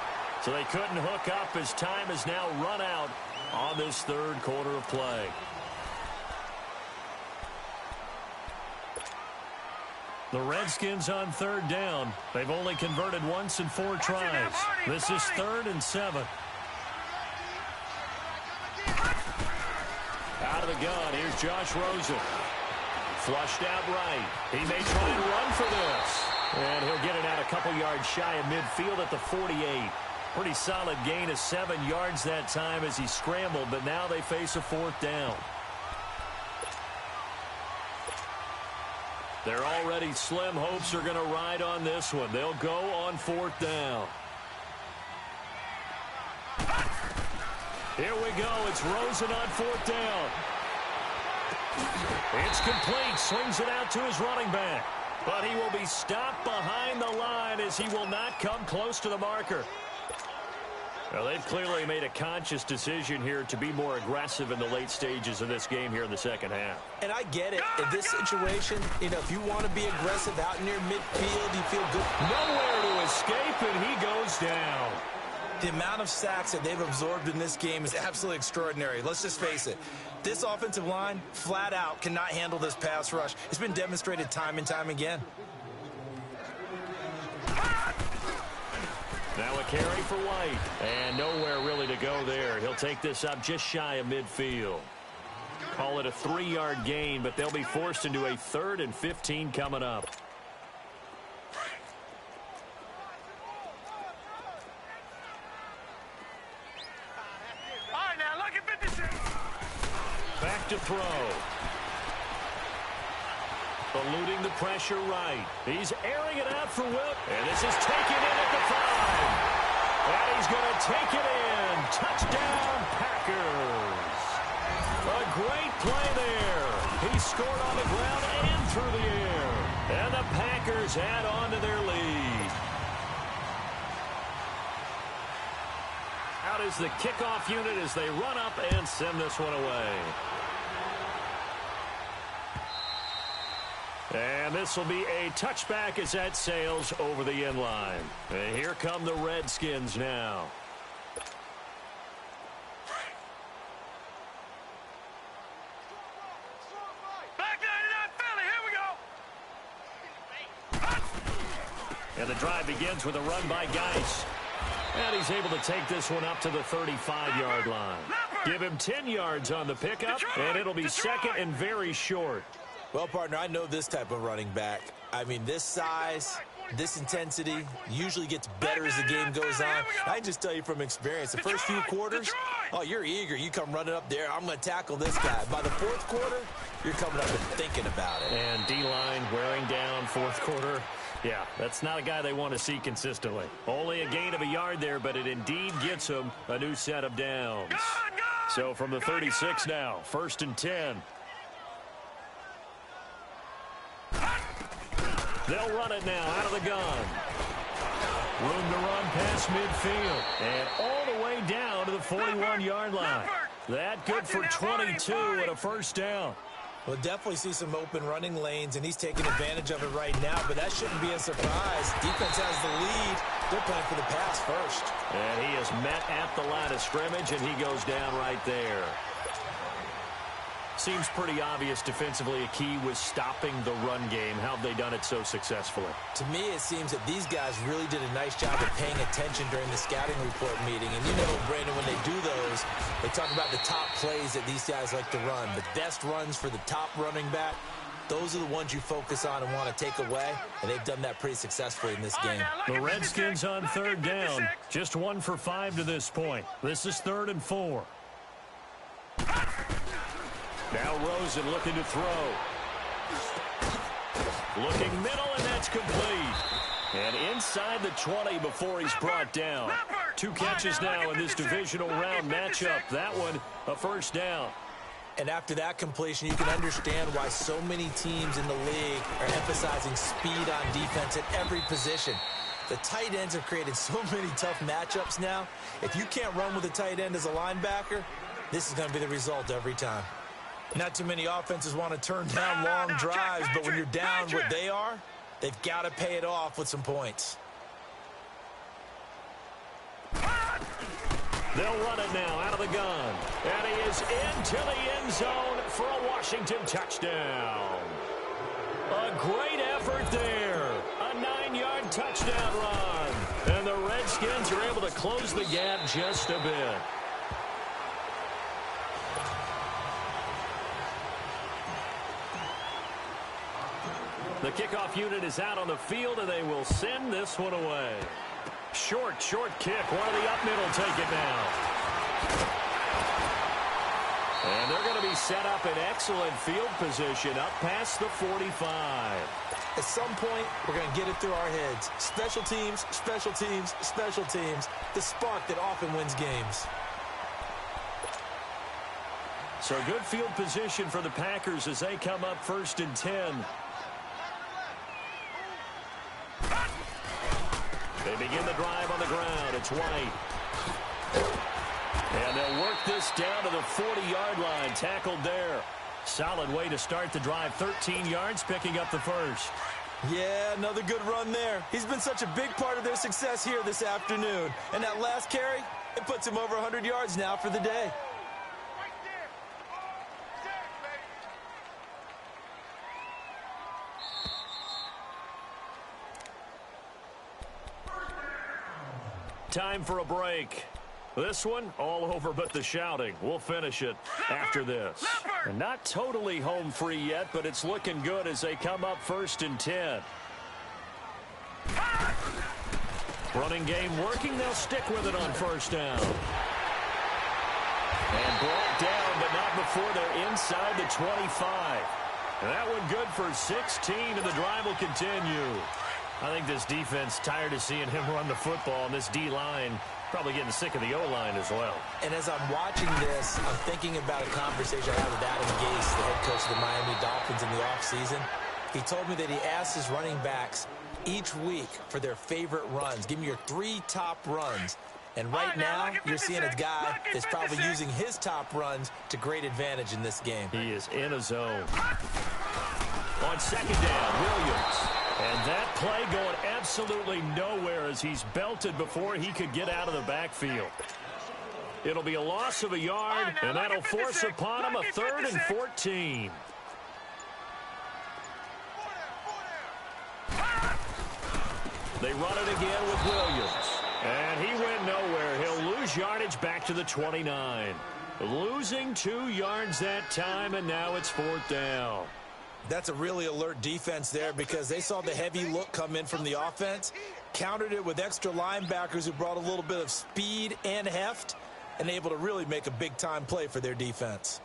So they couldn't hook up as time has now run out on this 3rd quarter of play. The Redskins on 3rd down. They've only converted once in 4 tries. This is 3rd and 7. Out of the gun, here's Josh Rosen. Flushed out right. He may try and run for this. And he'll get it out a couple yards shy of midfield at the 48. Pretty solid gain of 7 yards that time as he scrambled, but now they face a 4th down. Their already slim hopes are going to ride on this one. They'll go on 4th down. Here we go. It's Rosen on 4th down. It's complete. Swings it out to his running back. But he will be stopped behind the line as he will not come close to the marker. Well, they've clearly made a conscious decision here to be more aggressive in the late stages of this game here in the second half. And I get it. In this situation, if you want to be aggressive out near midfield, you feel good. Nowhere to escape, and he goes down. The amount of sacks that they've absorbed in this game is absolutely extraordinary. Let's just face it. This offensive line, flat out, cannot handle this pass rush. It's been demonstrated time and time again. Now a carry for White. And nowhere really to go there. He'll take this up just shy of midfield. Call it a 3-yard gain, but they'll be forced into a 3rd and 15 coming up. Back to throw. Eluding the pressure right. He's airing it out for Will. And this is taken in at the 5. And he's going to take it in. Touchdown, Packers. A great play there. He scored on the ground and through the air. And the Packers add on to their lead. Out is the kickoff unit as they run up and send this one away. And this will be a touchback as that sails over the end line. And here come the Redskins now. Back 99 Philly, here we go. And the drive begins with a run by Geis. And he's able to take this one up to the 35-yard line. Give him 10 yards on the pickup, and it'll be second and very short. Well, partner, I know this type of running back. I mean, this size, this intensity usually gets better as the game goes on. I just tell you from experience, the first few quarters, oh, you're eager. You come running up there. I'm going to tackle this guy. By the 4th quarter, you're coming up and thinking about it. And D-line wearing down 4th quarter. Yeah, that's not a guy they want to see consistently. Only a gain of a yard there, but it indeed gets them a new set of downs. So from the 36 now, 1st and 10. They'll run it now out of the gun. Room to run past midfield. And all the way down to the 41-yard line. That good for 22 and a 1st down. We'll definitely see some open running lanes, and he's taking advantage of it right now, but that shouldn't be a surprise. Defense has the lead. They're playing for the pass first. And he is met at the line of scrimmage, and he goes down right there. Seems pretty obvious defensively a key was stopping the run game. How have they done it so successfully? To me, it seems that these guys really did a nice job of paying attention during the scouting report meeting. And you know, Brandon, when they do those, they talk about the top plays that these guys like to run. The best runs for the top running back, those are the ones you focus on and want to take away. And they've done that pretty successfully in this game. The Redskins on 3rd down. Just 1 for 5 to this point. This is 3rd and 4. Now Rosen looking to throw. Looking middle, and that's complete. And inside the 20 before he's brought down. 2 catches now in this divisional round matchup. That one, a 1st down. And after that completion, you can understand why so many teams in the league are emphasizing speed on defense at every position. The tight ends have created so many tough matchups now. If you can't run with a tight end as a linebacker, this is going to be the result every time. Not too many offenses want to turn down long drives, but when you're down what they are, they've got to pay it off with some points. They'll run it now out of the gun. And he is into the end zone for a Washington touchdown. A great effort there. A 9-yard touchdown run. And the Redskins are able to close the gap just a bit. The kickoff unit is out on the field, and they will send this one away. Short kick. One of the up middle take it down. And they're going to be set up in excellent field position up past the 45. At some point, we're going to get it through our heads. Special teams, special teams, special teams. The spark that often wins games. So good field position for the Packers as they come up 1st and 10. They begin the drive on the ground. It's White. And they'll work this down to the 40-yard line. Tackled there. Solid way to start the drive. 13 yards, picking up the first. Yeah, another good run there. He's been such a big part of their success here this afternoon. And that last carry, it puts him over 100 yards now for the day. Time for a break. This one, all over but the shouting. We'll finish it after this. And not totally home free yet, but it's looking good as they come up 1st and 10. Running game working. They'll stick with it on 1st down. And brought down, but not before they're inside the 25. And that one good for 16, and the drive will continue. I think this defense tired of seeing him run the football, and this D-line probably getting sick of the O-line as well. And as I'm watching this, I'm thinking about a conversation I had with Adam Gase, the head coach of the Miami Dolphins, in the offseason. He told me that he asked his running backs each week for their favorite runs. Give me your 3 top runs. And right now, you're seeing a guy that's probably using his top runs to great advantage in this game. He is in a zone. On 2nd down, Williams. And that play going absolutely nowhere as he's belted before he could get out of the backfield. It'll be a loss of a yard, and that'll force upon him a 3rd and 14. They run it again with Williams. And he went nowhere. He'll lose yardage back to the 29. Losing 2 yards that time, and now it's 4th down. That's a really alert defense there because they saw the heavy look come in from the offense, countered it with extra linebackers who brought a little bit of speed and heft, and able to really make a big-time play for their defense.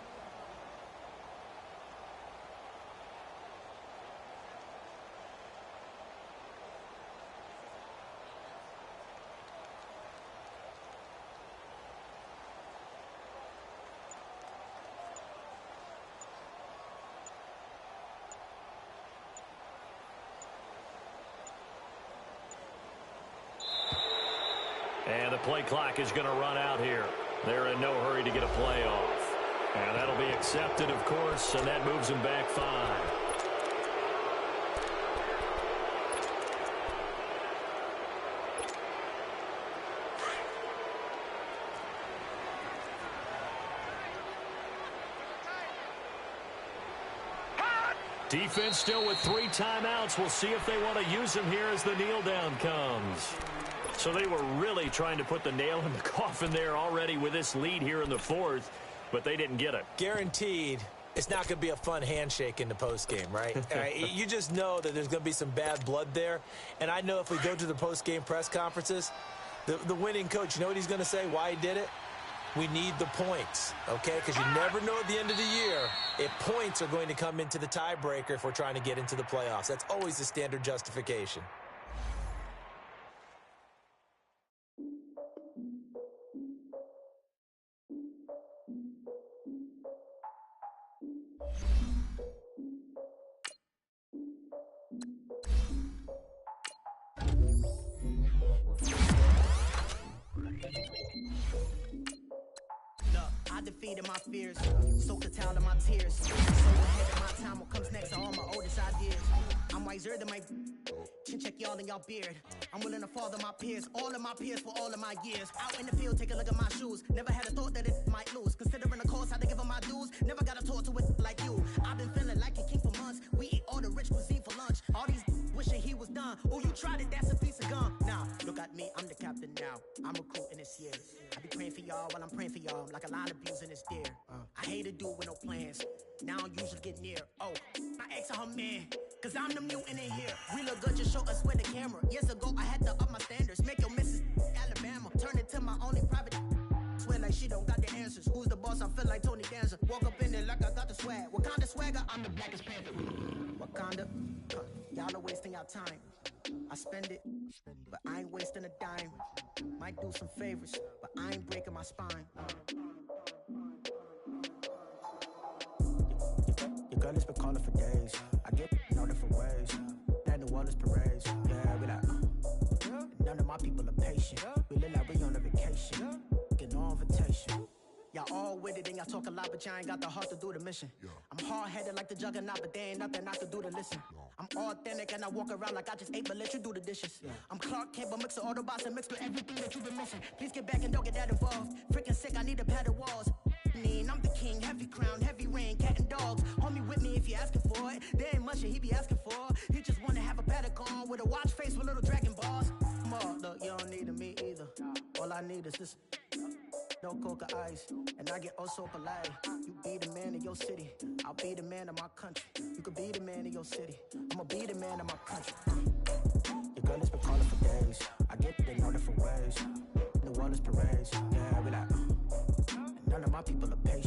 And the play clock is going to run out here. They're in no hurry to get a play off. And that'll be accepted, of course, and that moves them back 5. Defense still with 3 timeouts. We'll see if they want to use them here as the kneel down comes. So they were really trying to put the nail in the coffin there already with this lead here in the 4th, but they didn't get it. Guaranteed it's not going to be a fun handshake in the postgame, right? You just know that there's going to be some bad blood there. And I know if we go to the postgame press conferences, the winning coach, you know what he's going to say, why he did it? We need the points, okay? Because you never know at the end of the year if points are going to come into the tiebreaker if we're trying to get into the playoffs. That's always the standard justification. I defeated my fears, soaked the towel in my tears. So ahead of my time, what comes next are all my oldest ideas. I'm wiser than my chin check y'all in y'all beard. I'm willing to father my peers, all of my peers for all of my years. Out in the field, take a look at my shoes. Never had a thought that it might lose. Considering the cost, I had to give them my dues. Never got to talk to it like you. I've been feeling like a king for months. We eat all the rich cuisine for lunch. All these wishing he was done. Oh, you tried it, that's a piece of gum. Now, look at me, I'm the captain now. I'm recruiting this year. I be praying for y'all while I'm praying for y'all. Like a line abusing this deer. I hate a dude with no plans. Now I usually get near. Oh, my ex and her man. cause I'm the mutant in here. We look good, just show us where the camera. Years ago, I had to up my standards. Make your missus Alabama. Turn it to my only private. Swear like she don't got the answers. Who's the boss? I feel like Tony Danza. Walk up in there like I got the swag. Wakanda swagger, I'm the blackest panther. Wakanda, y'all are wasting your time. I spend it, but I ain't wasting a dime. Might do some favors, but I ain't breaking my spine. Your girl has been calling for days. I get in all different ways. That New Orleans parades. Yeah, we like. None of my people are patient. We live like we on a vacation. Get no invitation. Y'all all with it and y'all talk a lot, but y'all ain't got the heart to do the mission. I'm hard-headed like the juggernaut, but there ain't nothing I can do to listen. I'm authentic and I walk around like I just ate, but let you do the dishes. I'm Clark Kent, but mix of Autobots and mixed with everything that you've been missing. Please get back and don't get that involved. Freaking sick, I need a pad of walls. I'm the king, heavy crown, heavy rain, cat and dogs. Homie with me if you asking for it. There ain't much that he be asking for. He just wanna have a paddock on with a watch face with little dragon balls. Look, you don't need me either. All I need is this. No coca ice, and I get oh so polite. You be the man of your city, I'll be the man of my country. You could be the man of your city, I'ma be the man of my country. Your girl has been calling for days. I get it in all different ways. New Orleans parades, yeah, we like. None of my people are paid.